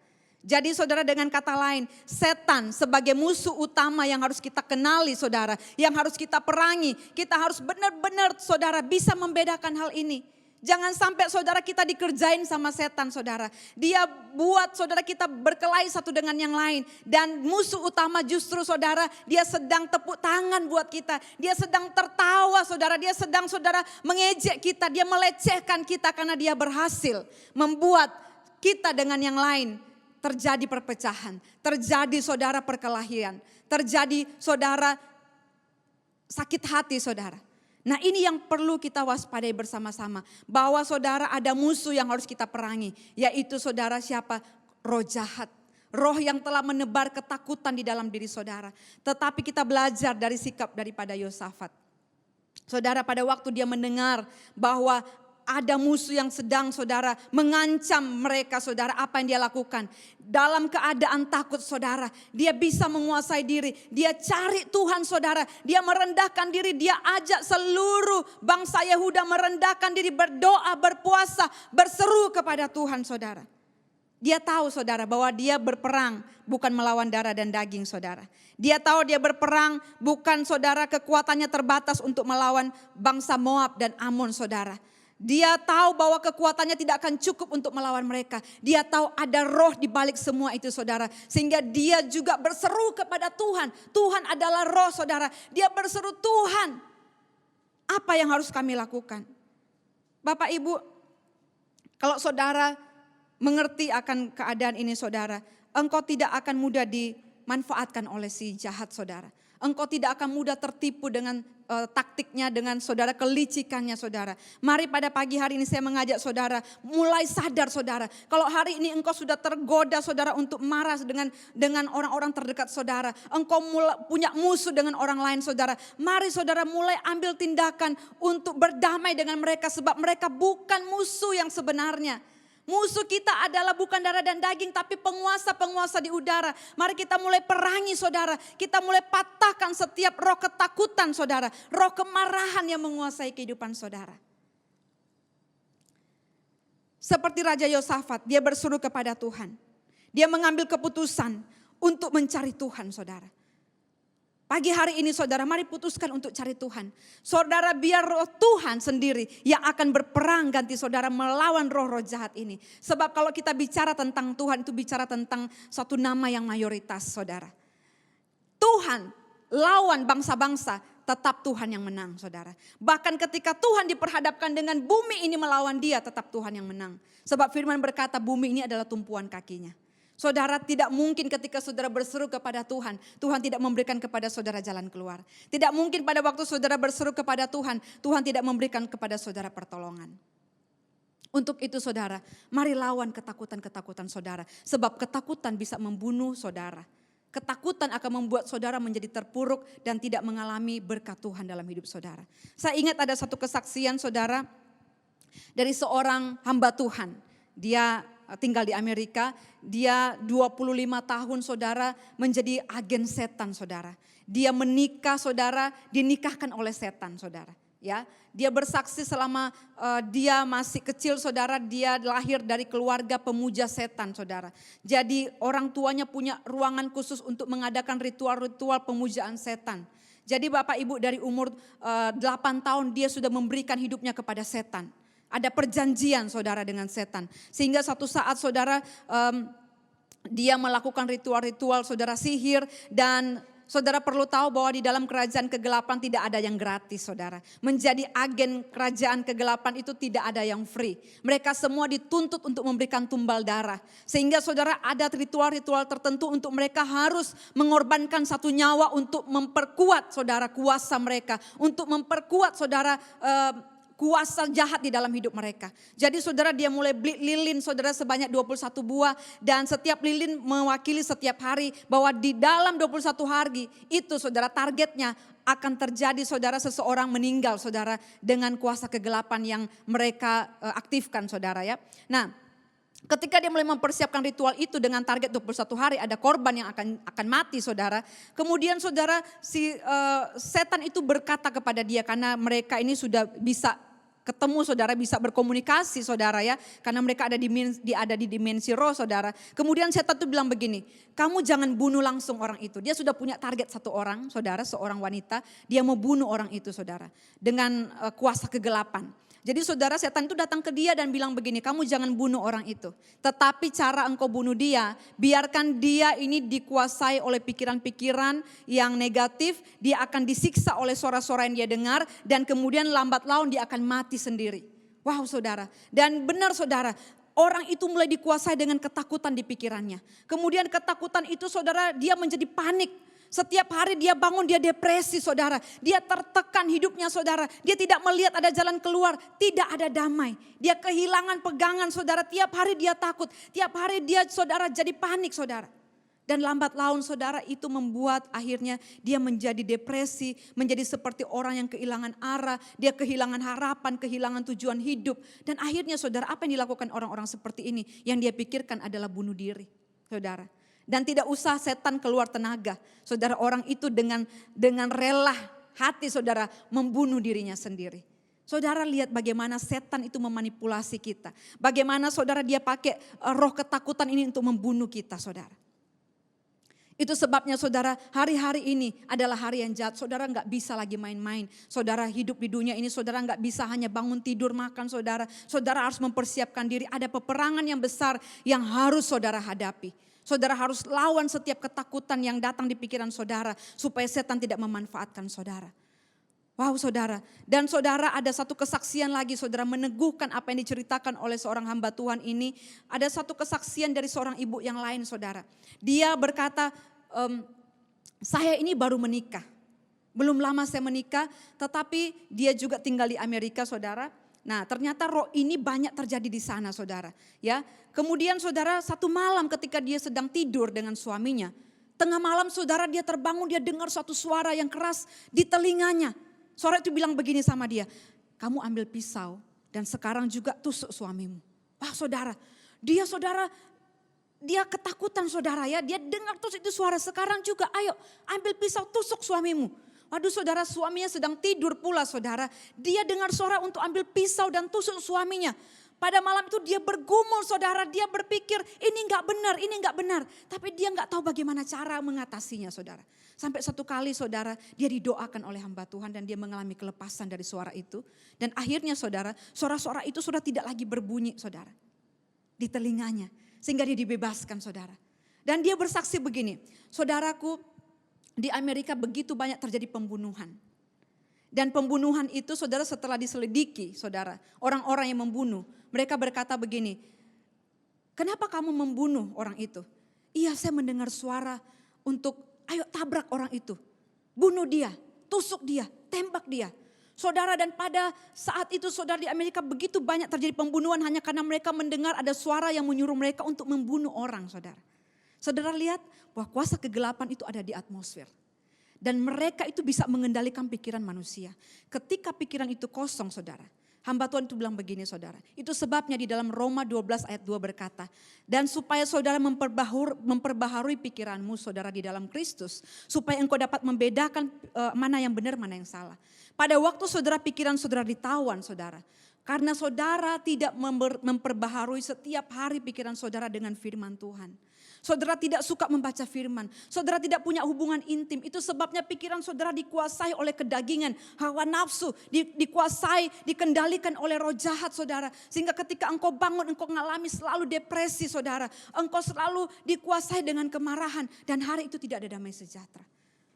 S3: Jadi saudara dengan kata lain, setan sebagai musuh utama yang harus kita kenali saudara, yang harus kita perangi. Kita harus benar-benar saudara bisa membedakan hal ini. Jangan sampai saudara kita dikerjain sama setan saudara. Dia buat saudara kita berkelahi satu dengan yang lain. Dan musuh utama justru saudara, dia sedang tepuk tangan buat kita. Dia sedang tertawa saudara, dia sedang saudara mengejek kita. Dia melecehkan kita karena dia berhasil membuat kita dengan yang lain terjadi perpecahan. Terjadi saudara perkelahian. Terjadi saudara sakit hati saudara. Nah ini yang perlu kita waspadai bersama-sama. Bahwa saudara ada musuh yang harus kita perangi. Yaitu saudara siapa? Roh jahat. Roh yang telah menebar ketakutan di dalam diri saudara. Tetapi kita belajar dari sikap daripada Yosafat. Saudara pada waktu dia mendengar bahwa ada musuh yang sedang saudara mengancam mereka saudara, apa yang dia lakukan? Dalam keadaan takut saudara, dia bisa menguasai diri. Dia cari Tuhan saudara, dia merendahkan diri, dia ajak seluruh bangsa Yehuda merendahkan diri, berdoa, berpuasa, berseru kepada Tuhan saudara. Dia tahu saudara bahwa dia berperang bukan melawan darah dan daging saudara. Dia tahu dia berperang bukan saudara kekuatannya terbatas untuk melawan bangsa Moab dan Amon saudara. Dia tahu bahwa kekuatannya tidak akan cukup untuk melawan mereka. Dia tahu ada roh di balik semua itu saudara. Sehingga dia juga berseru kepada Tuhan. Tuhan adalah roh saudara. Dia berseru, Tuhan, apa yang harus kami lakukan? Bapak Ibu, kalau saudara mengerti akan keadaan ini saudara, engkau tidak akan mudah dimanfaatkan oleh si jahat saudara. Engkau tidak akan mudah tertipu dengan taktiknya, dengan saudara kelicikannya saudara. Mari pada pagi hari ini saya mengajak saudara mulai sadar saudara. Kalau hari ini engkau sudah tergoda saudara untuk marah dengan orang-orang terdekat saudara. Engkau punya musuh dengan orang lain saudara. Mari saudara mulai ambil tindakan untuk berdamai dengan mereka. Sebab mereka bukan musuh yang sebenarnya. Musuh kita adalah bukan darah dan daging tapi penguasa-penguasa di udara. Mari kita mulai perangi saudara. Kita mulai patahkan setiap roh ketakutan saudara. Roh kemarahan yang menguasai kehidupan saudara. Seperti Raja Yosafat, dia berseru kepada Tuhan. Dia mengambil keputusan untuk mencari Tuhan saudara. Pagi hari ini saudara, mari putuskan untuk cari Tuhan. Saudara, biar roh Tuhan sendiri yang akan berperang ganti saudara melawan roh-roh jahat ini. Sebab kalau kita bicara tentang Tuhan, itu bicara tentang satu nama yang mayoritas saudara. Tuhan lawan bangsa-bangsa, tetap Tuhan yang menang saudara. Bahkan ketika Tuhan diperhadapkan dengan bumi ini melawan dia, tetap Tuhan yang menang. Sebab firman berkata bumi ini adalah tumpuan kakinya. Saudara, tidak mungkin ketika saudara berseru kepada Tuhan, Tuhan tidak memberikan kepada saudara jalan keluar. Tidak mungkin pada waktu saudara berseru kepada Tuhan, Tuhan tidak memberikan kepada saudara pertolongan. Untuk itu saudara, mari lawan ketakutan-ketakutan saudara. Sebab ketakutan bisa membunuh saudara. Ketakutan akan membuat saudara menjadi terpuruk dan tidak mengalami berkat Tuhan dalam hidup saudara. Saya ingat ada satu kesaksian saudara dari seorang hamba Tuhan. Dia tinggal di Amerika, dia 25 tahun saudara menjadi agen setan saudara. Dia menikah saudara, dinikahkan oleh setan saudara. Ya, dia bersaksi selama dia masih kecil saudara, dia lahir dari keluarga pemuja setan saudara. Jadi orang tuanya punya ruangan khusus untuk mengadakan ritual-ritual pemujaan setan. Jadi Bapak Ibu dari umur 8 tahun dia sudah memberikan hidupnya kepada setan. Ada perjanjian saudara dengan setan. Sehingga satu saat saudara dia melakukan ritual-ritual saudara sihir, dan saudara perlu tahu bahwa di dalam kerajaan kegelapan tidak ada yang gratis saudara. Menjadi agen kerajaan kegelapan itu tidak ada yang free. Mereka semua dituntut untuk memberikan tumbal darah. Sehingga saudara ada ritual-ritual tertentu untuk mereka harus mengorbankan satu nyawa untuk memperkuat saudara kuasa mereka. Untuk memperkuat saudara kuasa jahat di dalam hidup mereka. Jadi saudara dia mulai beli lilin saudara sebanyak 21 buah. Dan setiap lilin mewakili setiap hari. Bahwa di dalam 21 hari itu saudara targetnya akan terjadi saudara seseorang meninggal saudara. Dengan kuasa kegelapan yang mereka aktifkan saudara ya. Nah, ketika dia mulai mempersiapkan ritual itu dengan target 21 hari ada korban yang akan mati saudara. Kemudian saudara setan itu berkata kepada dia karena mereka ini sudah bisa ketemu saudara, bisa berkomunikasi saudara ya. Karena mereka ada di dimensi roh saudara. Kemudian setan itu bilang begini, kamu jangan bunuh langsung orang itu. Dia sudah punya target satu orang saudara, seorang wanita. Dia mau bunuh orang itu saudara dengan kuasa kegelapan. Jadi saudara setan itu datang ke dia dan bilang begini, kamu jangan bunuh orang itu. Tetapi cara engkau bunuh dia, biarkan dia ini dikuasai oleh pikiran-pikiran yang negatif. Dia akan disiksa oleh suara-suara yang dia dengar dan kemudian lambat laun dia akan mati sendiri. Wow saudara, dan benar saudara, orang itu mulai dikuasai dengan ketakutan di pikirannya. Kemudian ketakutan itu saudara dia menjadi panik. Setiap hari dia bangun, dia depresi saudara. Dia tertekan hidupnya saudara. Dia tidak melihat ada jalan keluar, tidak ada damai. Dia kehilangan pegangan saudara, tiap hari dia takut. Tiap hari dia saudara jadi panik saudara. Dan lambat laun saudara itu membuat akhirnya dia menjadi depresi. Menjadi seperti orang yang kehilangan arah. Dia kehilangan harapan, kehilangan tujuan hidup. Dan akhirnya saudara apa yang dilakukan orang-orang seperti ini? Yang dia pikirkan adalah bunuh diri saudara. Dan tidak usah setan keluar tenaga. Saudara orang itu dengan rela hati saudara membunuh dirinya sendiri. Saudara lihat bagaimana setan itu memanipulasi kita. Bagaimana saudara dia pakai roh ketakutan ini untuk membunuh kita saudara. Itu sebabnya saudara hari-hari ini adalah hari yang jahat. Saudara gak bisa lagi main-main. Saudara hidup di dunia ini saudara gak bisa hanya bangun tidur makan saudara. Saudara harus mempersiapkan diri. Ada peperangan yang besar yang harus saudara hadapi. Saudara harus lawan setiap ketakutan yang datang di pikiran saudara. Supaya setan tidak memanfaatkan saudara. Wow saudara. Dan saudara ada satu kesaksian lagi saudara meneguhkan apa yang diceritakan oleh seorang hamba Tuhan ini. Ada satu kesaksian dari seorang ibu yang lain saudara. Dia berkata, saya ini baru menikah. Belum lama saya menikah tetapi dia juga tinggal di Amerika saudara. Nah ternyata roh ini banyak terjadi di sana saudara. Ya, kemudian saudara satu malam ketika dia sedang tidur dengan suaminya. Tengah malam saudara dia terbangun, dia dengar suatu suara yang keras di telinganya. Suara itu bilang begini sama dia, kamu ambil pisau dan sekarang juga tusuk suamimu. Wah saudara, dia ketakutan saudara ya. Dia dengar terus itu suara, sekarang juga ayo ambil pisau tusuk suamimu. Waduh saudara, suaminya sedang tidur pula saudara. Dia dengar suara untuk ambil pisau dan tusuk suaminya. Pada malam itu dia bergumul saudara, dia berpikir ini enggak benar. Tapi dia enggak tahu bagaimana cara mengatasinya saudara. Sampai satu kali saudara, dia didoakan oleh hamba Tuhan dan dia mengalami kelepasan dari suara itu. Dan akhirnya saudara, suara-suara itu sudah tidak lagi berbunyi saudara. Di telinganya, sehingga dia dibebaskan saudara. Dan dia bersaksi begini, saudaraku, di Amerika begitu banyak terjadi pembunuhan. Dan pembunuhan itu saudara setelah diselidiki saudara. Orang-orang yang membunuh. Mereka berkata begini. Kenapa kamu membunuh orang itu? Iya saya mendengar suara untuk ayo tabrak orang itu. Bunuh dia, tusuk dia, tembak dia. Saudara dan pada saat itu saudara di Amerika begitu banyak terjadi pembunuhan. Hanya karena mereka mendengar ada suara yang menyuruh mereka untuk membunuh orang saudara. Saudara lihat bahwa kuasa kegelapan itu ada di atmosfer. Dan mereka itu bisa mengendalikan pikiran manusia. Ketika pikiran itu kosong saudara. Hamba Tuhan itu bilang begini saudara. Itu sebabnya di dalam Roma 12 ayat 2 berkata. Dan supaya saudara memperbaharui pikiranmu saudara di dalam Kristus. Supaya engkau dapat membedakan mana yang benar mana yang salah. Pada waktu saudara pikiran saudara ditawan saudara. Karena saudara tidak memperbaharui setiap hari pikiran saudara dengan firman Tuhan. Saudara tidak suka membaca firman. Saudara tidak punya hubungan intim. Itu sebabnya pikiran saudara dikuasai oleh kedagingan, hawa nafsu. Dikuasai, dikendalikan oleh roh jahat saudara. Sehingga ketika engkau bangun, engkau mengalami selalu depresi saudara. Engkau selalu dikuasai dengan kemarahan. Dan hari itu tidak ada damai sejahtera.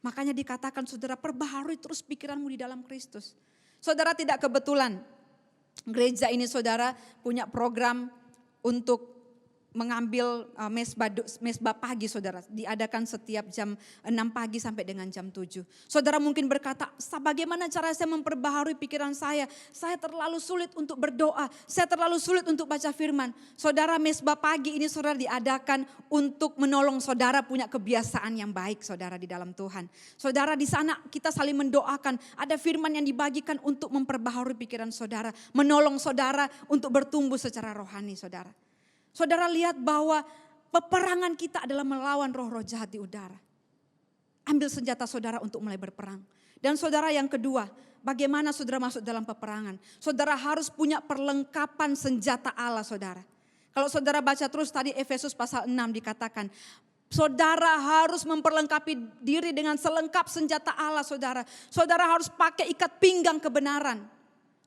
S3: Makanya dikatakan saudara perbaharui terus pikiranmu di dalam Kristus. Saudara tidak kebetulan. Gereja ini saudara punya program untuk mengambil mesbah pagi saudara. Diadakan setiap jam 6 pagi sampai dengan jam 7. Saudara mungkin berkata, bagaimana cara saya memperbaharui pikiran saya? Saya terlalu sulit untuk berdoa. Saya terlalu sulit untuk baca firman. Saudara, mesbah pagi ini saudara diadakan untuk menolong saudara punya kebiasaan yang baik saudara di dalam Tuhan. Saudara, di sana kita saling mendoakan. Ada firman yang dibagikan untuk memperbaharui pikiran saudara. Menolong saudara untuk bertumbuh secara rohani saudara. Saudara lihat bahwa peperangan kita adalah melawan roh-roh jahat di udara. Ambil senjata saudara untuk mulai berperang. Dan saudara yang kedua, bagaimana saudara masuk dalam peperangan? Saudara harus punya perlengkapan senjata Allah saudara. Kalau saudara baca terus tadi Efesus pasal 6 dikatakan, saudara harus memperlengkapi diri dengan selengkap senjata Allah saudara. Saudara harus pakai ikat pinggang kebenaran.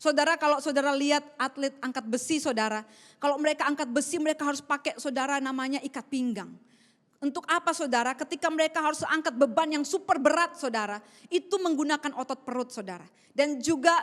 S3: Saudara, kalau saudara lihat atlet angkat besi saudara, kalau mereka angkat besi mereka harus pakai saudara namanya ikat pinggang. Untuk apa saudara? Ketika mereka harus angkat beban yang super berat saudara, itu menggunakan otot perut saudara. Dan juga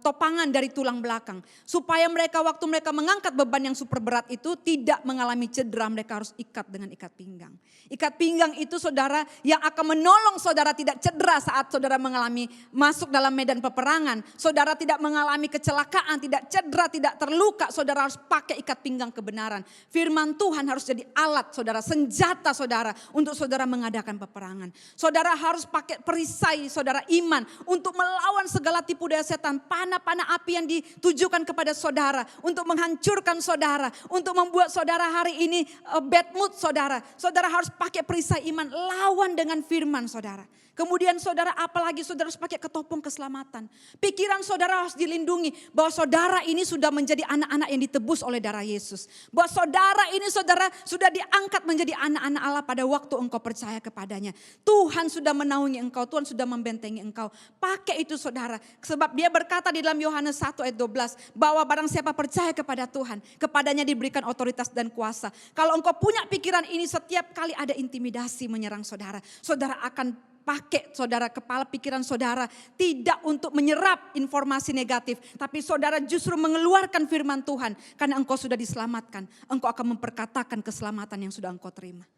S3: topangan dari tulang belakang. Supaya mereka waktu mereka mengangkat beban yang super berat itu tidak mengalami cedera, mereka harus ikat dengan ikat pinggang. Ikat pinggang itu saudara yang akan menolong saudara tidak cedera saat saudara mengalami masuk dalam medan peperangan. Saudara tidak mengalami kecelakaan, tidak cedera, tidak terluka. Saudara harus pakai ikat pinggang kebenaran. Firman Tuhan harus jadi alat saudara, senjata saudara untuk saudara mengadakan peperangan. Saudara harus pakai perisai saudara iman untuk melawan segala tipu daya setan. Panah-panah api yang ditujukan kepada saudara untuk menghancurkan saudara. Untuk membuat saudara hari ini bad mood saudara. Saudara harus pakai perisai iman, lawan dengan firman saudara. Kemudian saudara apalagi saudara harus pakai ketopong keselamatan. Pikiran saudara harus dilindungi bahwa saudara ini sudah menjadi anak-anak yang ditebus oleh darah Yesus. Bahwa saudara ini saudara sudah diangkat menjadi anak-anak Allah pada waktu engkau percaya kepadanya. Tuhan sudah menaungi engkau, Tuhan sudah membentengi engkau. Pakai itu saudara. Sebab dia berkata di dalam Yohanes 1 ayat 12 bahwa barang siapa percaya kepada Tuhan, kepadanya diberikan otoritas dan kuasa. Kalau engkau punya pikiran ini setiap kali ada intimidasi menyerang saudara, saudara akan pakai saudara kepala pikiran saudara tidak untuk menyerap informasi negatif. Tapi saudara justru mengeluarkan firman Tuhan. Karena engkau sudah diselamatkan. Engkau akan memperkatakan keselamatan yang sudah engkau terima.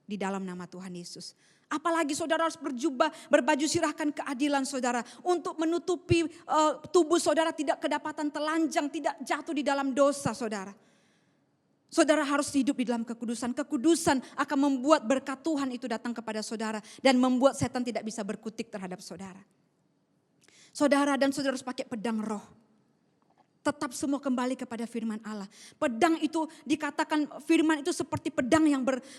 S3: Di dalam nama Tuhan Yesus. Apalagi saudara harus berbaju sirahkan keadilan saudara. Untuk menutupi tubuh saudara tidak kedapatan telanjang, tidak jatuh di dalam dosa saudara. Saudara harus hidup di dalam kekudusan. Kekudusan akan membuat berkat Tuhan itu datang kepada saudara. Dan membuat setan tidak bisa berkutik terhadap saudara. Saudara dan saudara harus pakai pedang roh. Tetap semua kembali kepada firman Allah. Pedang itu dikatakan firman itu seperti pedang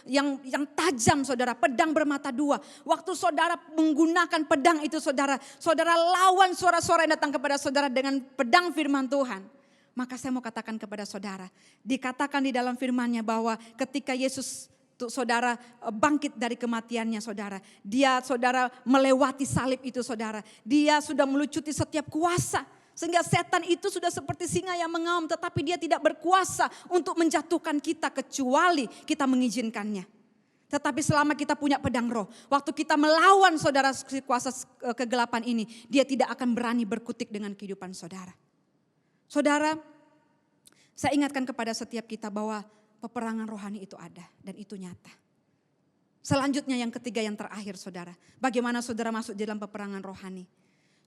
S3: yang tajam saudara. Pedang bermata dua. Waktu saudara menggunakan pedang itu saudara. Saudara lawan suara-suara yang datang kepada saudara dengan pedang firman Tuhan. Maka saya mau katakan kepada saudara, dikatakan di dalam firman-Nya bahwa ketika Yesus saudara bangkit dari kematiannya saudara, dia saudara melewati salib itu saudara, dia sudah melucuti setiap kuasa. Sehingga setan itu sudah seperti singa yang mengaum, tetapi dia tidak berkuasa untuk menjatuhkan kita kecuali kita mengizinkannya. Tetapi selama kita punya pedang roh, waktu kita melawan saudara kuasa kegelapan ini, dia tidak akan berani berkutik dengan kehidupan saudara. Saudara, saya ingatkan kepada setiap kita bahwa peperangan rohani itu ada dan itu nyata. Selanjutnya yang ketiga yang terakhir saudara, bagaimana saudara masuk di dalam peperangan rohani?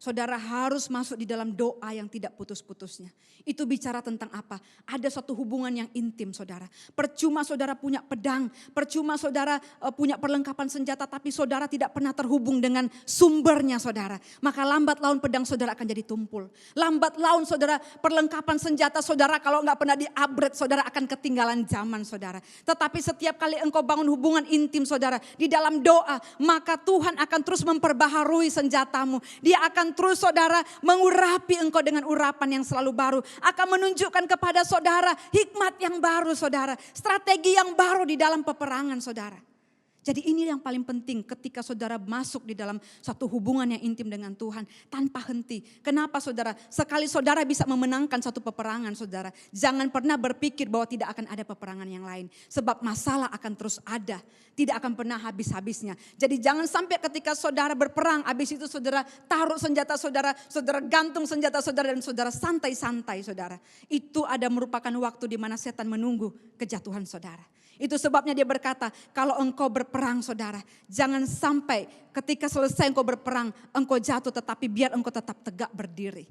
S3: Saudara harus masuk di dalam doa yang tidak putus-putusnya. Itu bicara tentang apa? Ada suatu hubungan yang intim saudara. Percuma saudara punya pedang, percuma saudara punya perlengkapan senjata, tapi saudara tidak pernah terhubung dengan sumbernya saudara. Maka lambat laun pedang saudara akan jadi tumpul. Lambat laun saudara perlengkapan senjata saudara kalau nggak pernah di-upgrade saudara akan ketinggalan zaman saudara. Tetapi setiap kali engkau bangun hubungan intim saudara di dalam doa, maka Tuhan akan terus memperbaharui senjatamu. Dia akan akan terus saudara mengurapi engkau dengan urapan yang selalu baru. Akan menunjukkan kepada saudara hikmat yang baru saudara. Strategi yang baru di dalam peperangan saudara. Jadi ini yang paling penting ketika saudara masuk di dalam satu hubungan yang intim dengan Tuhan tanpa henti. Kenapa saudara? Sekali saudara bisa memenangkan satu peperangan saudara. Jangan pernah berpikir bahwa tidak akan ada peperangan yang lain. Sebab masalah akan terus ada. Tidak akan pernah habis-habisnya. Jadi jangan sampai ketika saudara berperang, habis itu saudara taruh senjata saudara, saudara gantung senjata saudara dan saudara santai-santai saudara. Itu ada merupakan waktu di mana setan menunggu kejatuhan saudara. Itu sebabnya dia berkata, kalau engkau berperang saudara, jangan sampai ketika selesai engkau berperang, engkau jatuh tetapi biar engkau tetap tegak berdiri.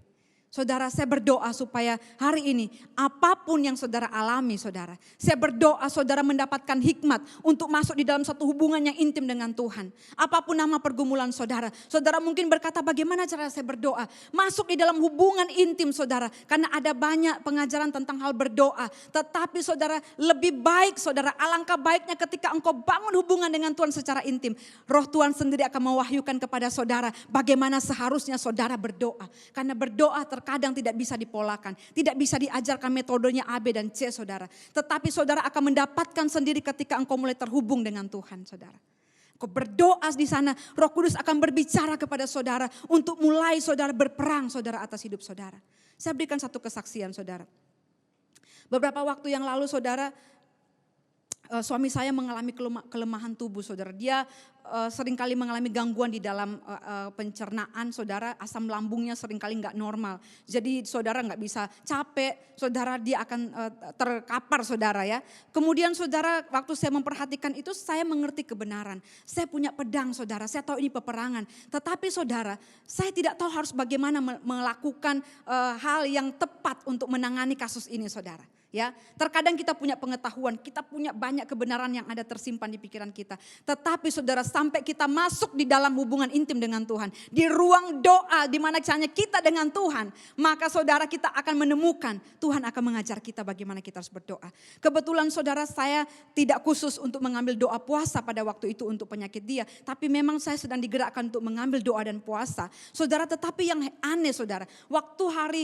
S3: Saudara, saya berdoa supaya hari ini apapun yang saudara alami saudara. Saya berdoa saudara mendapatkan hikmat untuk masuk di dalam satu hubungan yang intim dengan Tuhan. Apapun nama pergumulan saudara. Saudara mungkin berkata bagaimana cara saya berdoa. Masuk di dalam hubungan intim saudara. Karena ada banyak pengajaran tentang hal berdoa. Tetapi saudara lebih baik saudara. Alangkah baiknya ketika engkau bangun hubungan dengan Tuhan secara intim. Roh Tuhan sendiri akan mewahyukan kepada saudara. Bagaimana seharusnya saudara berdoa. Karena berdoa terkadang tidak bisa dipolakan. Tidak bisa diajarkan metodenya A, B, dan C saudara. Tetapi saudara akan mendapatkan sendiri ketika engkau mulai terhubung dengan Tuhan saudara. Engkau berdoa di sana, Roh Kudus akan berbicara kepada saudara untuk mulai saudara berperang saudara atas hidup saudara. Saya berikan satu kesaksian saudara. Beberapa waktu yang lalu saudara, suami saya mengalami kelemahan tubuh saudara. Dia seringkali mengalami gangguan di dalam pencernaan saudara. Asam lambungnya seringkali nggak normal. Jadi saudara nggak bisa capek, saudara dia akan terkapar saudara ya. Kemudian saudara waktu saya memperhatikan itu saya mengerti kebenaran. Saya punya pedang saudara, saya tahu ini peperangan. Tetapi saudara saya tidak tahu harus bagaimana melakukan hal yang tepat untuk menangani kasus ini saudara. Ya, terkadang kita punya pengetahuan, kita punya banyak kebenaran yang ada tersimpan di pikiran kita. Tetapi saudara sampai kita masuk di dalam hubungan intim dengan Tuhan, di ruang doa di mana hanya kita dengan Tuhan, maka saudara kita akan menemukan Tuhan akan mengajar kita bagaimana kita harus berdoa. Kebetulan saudara saya tidak khusus untuk mengambil doa puasa pada waktu itu untuk penyakit dia, tapi memang saya sedang digerakkan untuk mengambil doa dan puasa. Saudara, tetapi yang aneh saudara, waktu hari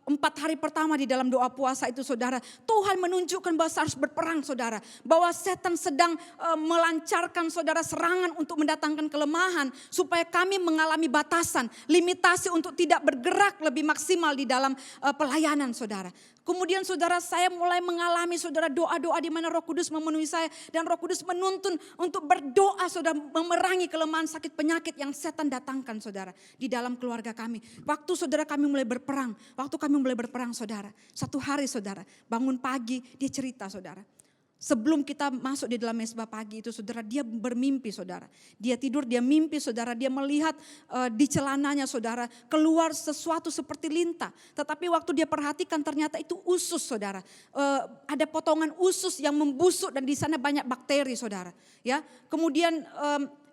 S3: 4 hari pertama di dalam doa puasa itu saudara, Tuhan menunjukkan bahwa harus berperang saudara. Bahwa setan sedang melancarkan saudara serangan untuk mendatangkan kelemahan. Supaya kami mengalami batasan, limitasi untuk tidak bergerak lebih maksimal di dalam pelayanan saudara. Kemudian saudara saya mulai mengalami saudara doa-doa di mana Roh Kudus memenuhi saya. Dan Roh Kudus menuntun untuk berdoa saudara memerangi kelemahan sakit penyakit yang setan datangkan saudara. Di dalam keluarga kami. Waktu saudara kami mulai berperang. Waktu kami mulai berperang saudara. Satu hari saudara bangun pagi dia cerita saudara. Sebelum kita masuk di dalam mesbah pagi itu saudara, dia bermimpi saudara. Dia tidur, dia mimpi saudara, dia melihat di celananya saudara keluar sesuatu seperti lintah. Tetapi waktu dia perhatikan ternyata itu usus saudara. Ada potongan usus yang membusuk dan di sana banyak bakteri saudara. Ya, kemudian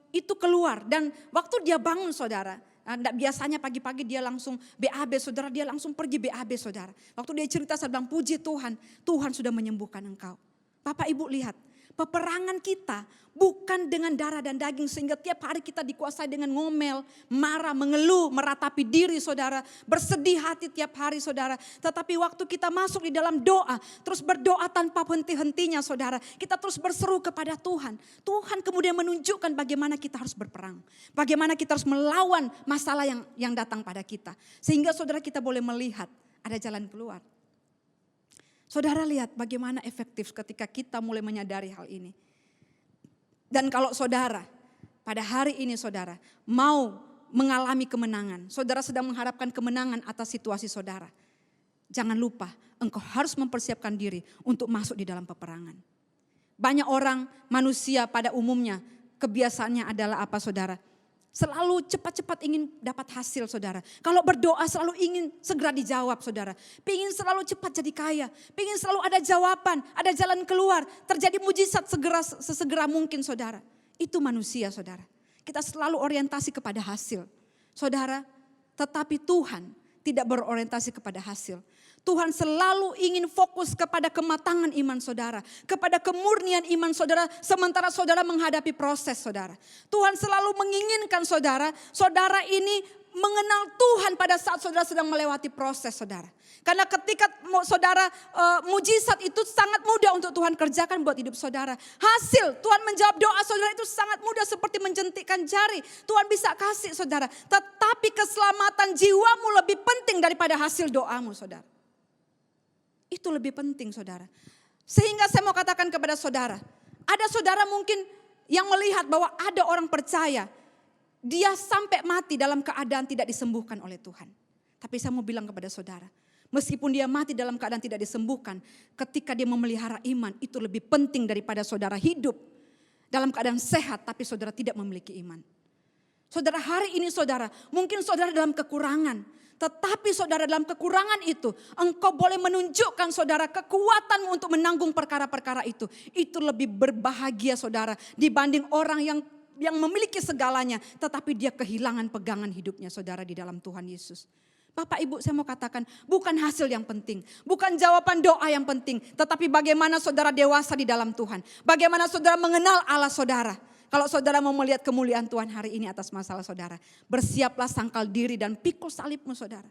S3: itu keluar dan waktu dia bangun saudara. Tidak biasanya pagi-pagi dia langsung BAB saudara, dia langsung pergi BAB saudara. Waktu dia cerita saya bilang puji Tuhan, Tuhan sudah menyembuhkan engkau. Bapak Ibu lihat, peperangan kita bukan dengan darah dan daging sehingga tiap hari kita dikuasai dengan ngomel, marah, mengeluh, meratapi diri saudara, bersedih hati tiap hari saudara. Tetapi waktu kita masuk di dalam doa, terus berdoa tanpa henti-hentinya saudara, kita terus berseru kepada Tuhan. Tuhan kemudian menunjukkan bagaimana kita harus berperang, bagaimana kita harus melawan masalah yang datang pada kita. Sehingga saudara kita boleh melihat ada jalan keluar. Saudara lihat bagaimana efektif ketika kita mulai menyadari hal ini. Dan kalau saudara pada hari ini saudara mau mengalami kemenangan. Saudara sedang mengharapkan kemenangan atas situasi saudara. Jangan lupa engkau harus mempersiapkan diri untuk masuk di dalam peperangan. Banyak orang manusia pada umumnya kebiasaannya adalah apa saudara? Selalu cepat-cepat ingin dapat hasil saudara. Kalau berdoa selalu ingin segera dijawab saudara. Pengen selalu cepat jadi kaya. Pengen selalu ada jawaban, ada jalan keluar. Terjadi mujizat sesegera mungkin saudara. Itu manusia saudara. Kita selalu orientasi kepada hasil. Saudara, tetapi Tuhan tidak berorientasi kepada hasil. Tuhan selalu ingin fokus kepada kematangan iman saudara. Kepada kemurnian iman saudara sementara saudara menghadapi proses saudara. Tuhan selalu menginginkan saudara ini mengenal Tuhan pada saat saudara sedang melewati proses saudara. Karena ketika saudara mujizat itu sangat mudah untuk Tuhan kerjakan buat hidup saudara. Hasil Tuhan menjawab doa saudara itu sangat mudah seperti menjentikkan jari. Tuhan bisa kasih saudara. Tetapi keselamatan jiwamu lebih penting daripada hasil doamu saudara. Itu lebih penting saudara. Sehingga saya mau katakan kepada saudara. Ada saudara mungkin yang melihat bahwa ada orang percaya. Dia sampai mati dalam keadaan tidak disembuhkan oleh Tuhan. Tapi saya mau bilang kepada saudara. Meskipun dia mati dalam keadaan tidak disembuhkan. Ketika dia memelihara iman itu lebih penting daripada saudara hidup. Dalam keadaan sehat tapi saudara tidak memiliki iman. Saudara hari ini saudara mungkin saudara dalam kekurangan. Tetapi saudara dalam kekurangan itu engkau boleh menunjukkan saudara kekuatanmu untuk menanggung perkara-perkara itu. Itu lebih berbahagia saudara dibanding orang yang memiliki segalanya. Tetapi dia kehilangan pegangan hidupnya saudara di dalam Tuhan Yesus. Bapak Ibu saya mau katakan bukan hasil yang penting. Bukan jawaban doa yang penting. Tetapi bagaimana saudara dewasa di dalam Tuhan. Bagaimana saudara mengenal Allah saudara. Kalau saudara mau melihat kemuliaan Tuhan hari ini atas masalah saudara. Bersiaplah sangkal diri dan pikul salibmu saudara.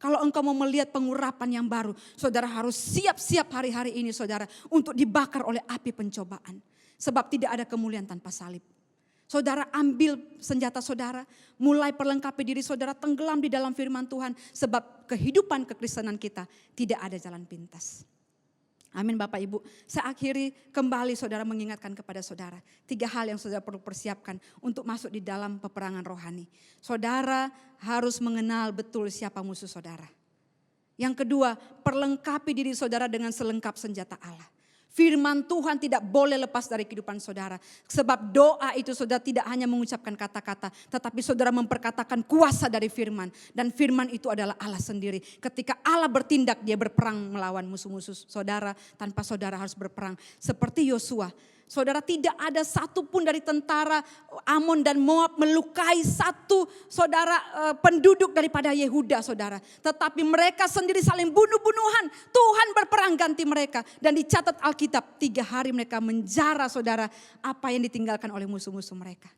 S3: Kalau engkau mau melihat pengurapan yang baru. Saudara harus siap-siap hari-hari ini saudara. Untuk dibakar oleh api pencobaan. Sebab tidak ada kemuliaan tanpa salib. Saudara ambil senjata saudara, mulai perlengkapi diri saudara, tenggelam di dalam firman Tuhan. Sebab kehidupan kekristenan kita tidak ada jalan pintas. Amin Bapak Ibu. Saya akhiri kembali saudara mengingatkan kepada saudara. 3 hal yang saudara perlu persiapkan untuk masuk di dalam peperangan rohani. Saudara harus mengenal betul siapa musuh saudara. Yang kedua, perlengkapi diri saudara dengan selengkap senjata Allah. Firman Tuhan tidak boleh lepas dari kehidupan saudara. Sebab doa itu saudara tidak hanya mengucapkan kata-kata. Tetapi saudara memperkatakan kuasa dari firman. Dan firman itu adalah Allah sendiri. Ketika Allah bertindak dia berperang melawan musuh-musuh saudara. Tanpa saudara harus berperang. Seperti Yosua. Saudara tidak ada satupun dari tentara Amon dan Moab melukai satu saudara penduduk daripada Yehuda saudara. Tetapi mereka sendiri saling bunuh-bunuhan. Tuhan berperang ganti mereka. Dan dicatat Alkitab 3 hari mereka menjara saudara apa yang ditinggalkan oleh musuh-musuh mereka.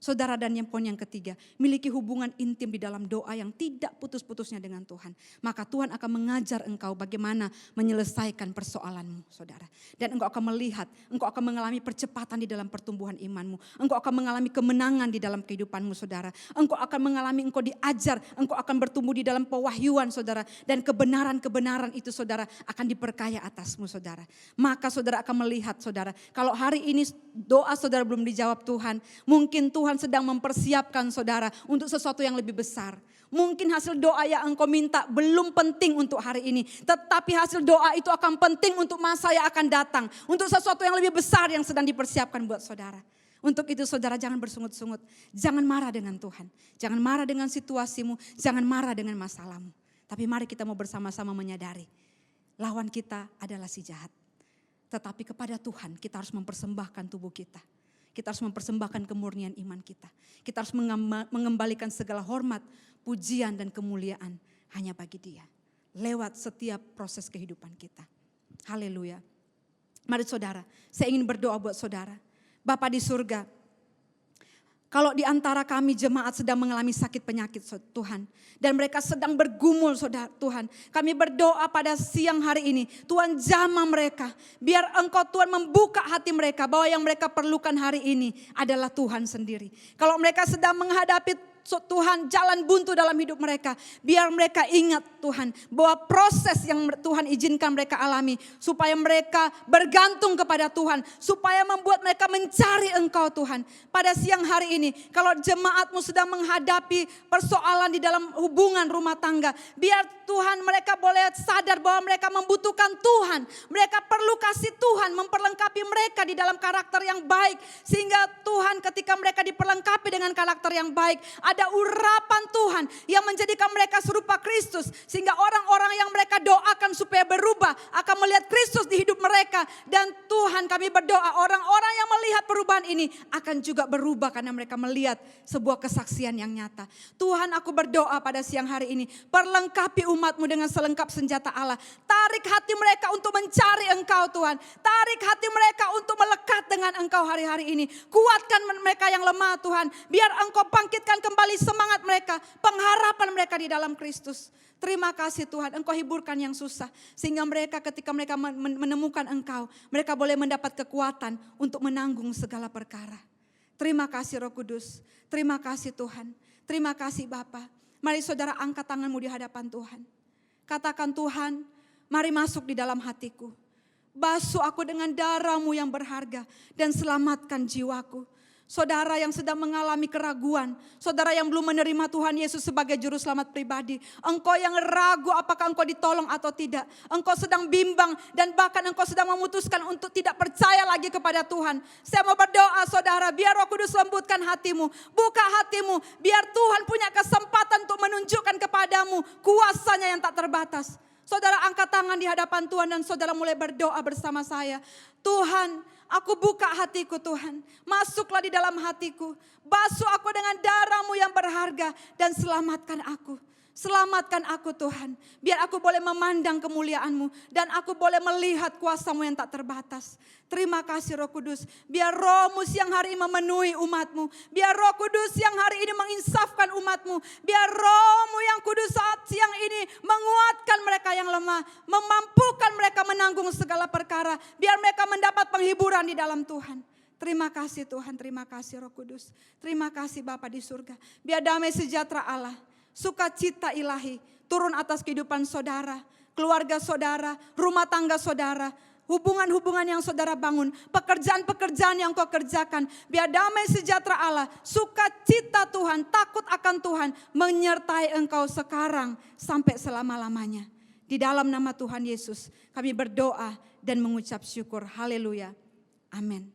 S3: Saudara dan yang poin yang ketiga, miliki hubungan intim di dalam doa yang tidak putus-putusnya dengan Tuhan. Maka Tuhan akan mengajar engkau bagaimana menyelesaikan persoalanmu saudara. Dan engkau akan melihat, engkau akan mengalami percepatan di dalam pertumbuhan imanmu. Engkau akan mengalami kemenangan di dalam kehidupanmu saudara. Engkau akan mengalami, engkau diajar, engkau akan bertumbuh di dalam pewahyuan saudara. Dan kebenaran-kebenaran itu saudara akan diperkaya atasmu saudara. Maka saudara akan melihat saudara, kalau hari ini doa saudara belum dijawab Tuhan, mungkin Tuhan sedang mempersiapkan saudara untuk sesuatu yang lebih besar. Mungkin hasil doa yang engkau minta belum penting untuk hari ini. Tetapi hasil doa itu akan penting untuk masa yang akan datang. Untuk sesuatu yang lebih besar yang sedang dipersiapkan buat saudara. Untuk itu saudara jangan bersungut-sungut. Jangan marah dengan Tuhan. Jangan marah dengan situasimu. Jangan marah dengan masalahmu. Tapi mari kita mau bersama-sama menyadari. Lawan kita adalah si jahat. Tetapi kepada Tuhan kita harus mempersembahkan tubuh kita. Kita harus mempersembahkan kemurnian iman kita. Kita harus mengembalikan segala hormat, pujian dan kemuliaan hanya bagi Dia. Lewat setiap proses kehidupan kita. Haleluya. Mari saudara, saya ingin berdoa buat saudara. Bapa di surga, kalau di antara kami jemaat sedang mengalami sakit penyakit Tuhan. Dan mereka sedang bergumul saudara Tuhan. Kami berdoa pada siang hari ini. Tuhan jamah mereka. Biar Engkau Tuhan membuka hati mereka. Bahwa yang mereka perlukan hari ini adalah Tuhan sendiri. Kalau mereka sedang menghadapi Tuhan jalan buntu dalam hidup mereka. Biar mereka ingat Tuhan bahwa proses yang Tuhan izinkan mereka alami. Supaya mereka bergantung kepada Tuhan. Supaya membuat mereka mencari Engkau Tuhan. Pada siang hari ini kalau jemaatmu sedang menghadapi persoalan di dalam hubungan rumah tangga. Biar Tuhan mereka boleh sadar bahwa mereka membutuhkan Tuhan. Mereka perlu kasih Tuhan memperlengkapi mereka di dalam karakter yang baik. Sehingga Tuhan ketika mereka diperlengkapi dengan karakter yang baik. Ada urapan Tuhan yang menjadikan mereka serupa Kristus. Sehingga orang-orang yang mereka doakan supaya berubah akan melihat Kristus di hidup mereka. Dan Tuhan kami berdoa orang-orang yang melihat perubahan ini akan juga berubah karena mereka melihat sebuah kesaksian yang nyata. Tuhan aku berdoa pada siang hari ini. Perlengkapi umatmu dengan selengkap senjata Allah. Tarik hati mereka untuk mencari Engkau Tuhan. Tarik hati mereka untuk melekat dengan Engkau hari-hari ini. Kuatkan mereka yang lemah Tuhan. Biar Engkau bangkitkan kembali kembali semangat mereka, pengharapan mereka di dalam Kristus. Terima kasih Tuhan, Engkau hiburkan yang susah. Sehingga mereka ketika mereka menemukan Engkau, mereka boleh mendapat kekuatan untuk menanggung segala perkara. Terima kasih Roh Kudus, terima kasih Tuhan, terima kasih Bapa. Mari saudara angkat tanganmu di hadapan Tuhan. Katakan, Tuhan, mari masuk di dalam hatiku. Basuh aku dengan darah-Mu yang berharga dan selamatkan jiwaku. Saudara yang sedang mengalami keraguan, saudara yang belum menerima Tuhan Yesus sebagai juru selamat pribadi, engkau yang ragu apakah engkau ditolong atau tidak, engkau sedang bimbang dan bahkan engkau sedang memutuskan untuk tidak percaya lagi kepada Tuhan. Saya mau berdoa saudara, biar Roh Kudus lembutkan hatimu, buka hatimu, biar Tuhan punya kesempatan untuk menunjukkan kepadamu kuasanya yang tak terbatas. Saudara angkat tangan di hadapan Tuhan dan saudara mulai berdoa bersama saya. Tuhan, aku buka hatiku Tuhan. Masuklah di dalam hatiku. Basuh aku dengan darah-Mu yang berharga dan selamatkan aku. Selamatkan aku Tuhan. Biar aku boleh memandang kemuliaan-Mu dan aku boleh melihat kuasa-Mu yang tak terbatas. Terima kasih Roh Kudus. Biar Roh-Mu siang hari ini memenuhi umat-Mu. Biar Roh Kudus siang hari ini menginsafkan umat-Mu. Biar Roh-Mu yang kudus saat siang ini menguatkan mereka yang lemah. Memampukan mereka menanggung segala perkara. Biar mereka mendapat penghiburan di dalam Tuhan. Terima kasih Tuhan, terima kasih Roh Kudus. Terima kasih Bapa di surga. Biar damai sejahtera Allah, sukacita ilahi turun atas kehidupan saudara, keluarga saudara, rumah tangga saudara, hubungan-hubungan yang saudara bangun, pekerjaan-pekerjaan yang kau kerjakan. Biar damai sejahtera Allah, sukacita Tuhan, takut akan Tuhan menyertai engkau sekarang sampai selama-lamanya. Di dalam nama Tuhan Yesus kami berdoa dan mengucap syukur. Haleluya. Amin.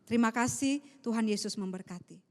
S3: Terima kasih, Tuhan Yesus memberkati.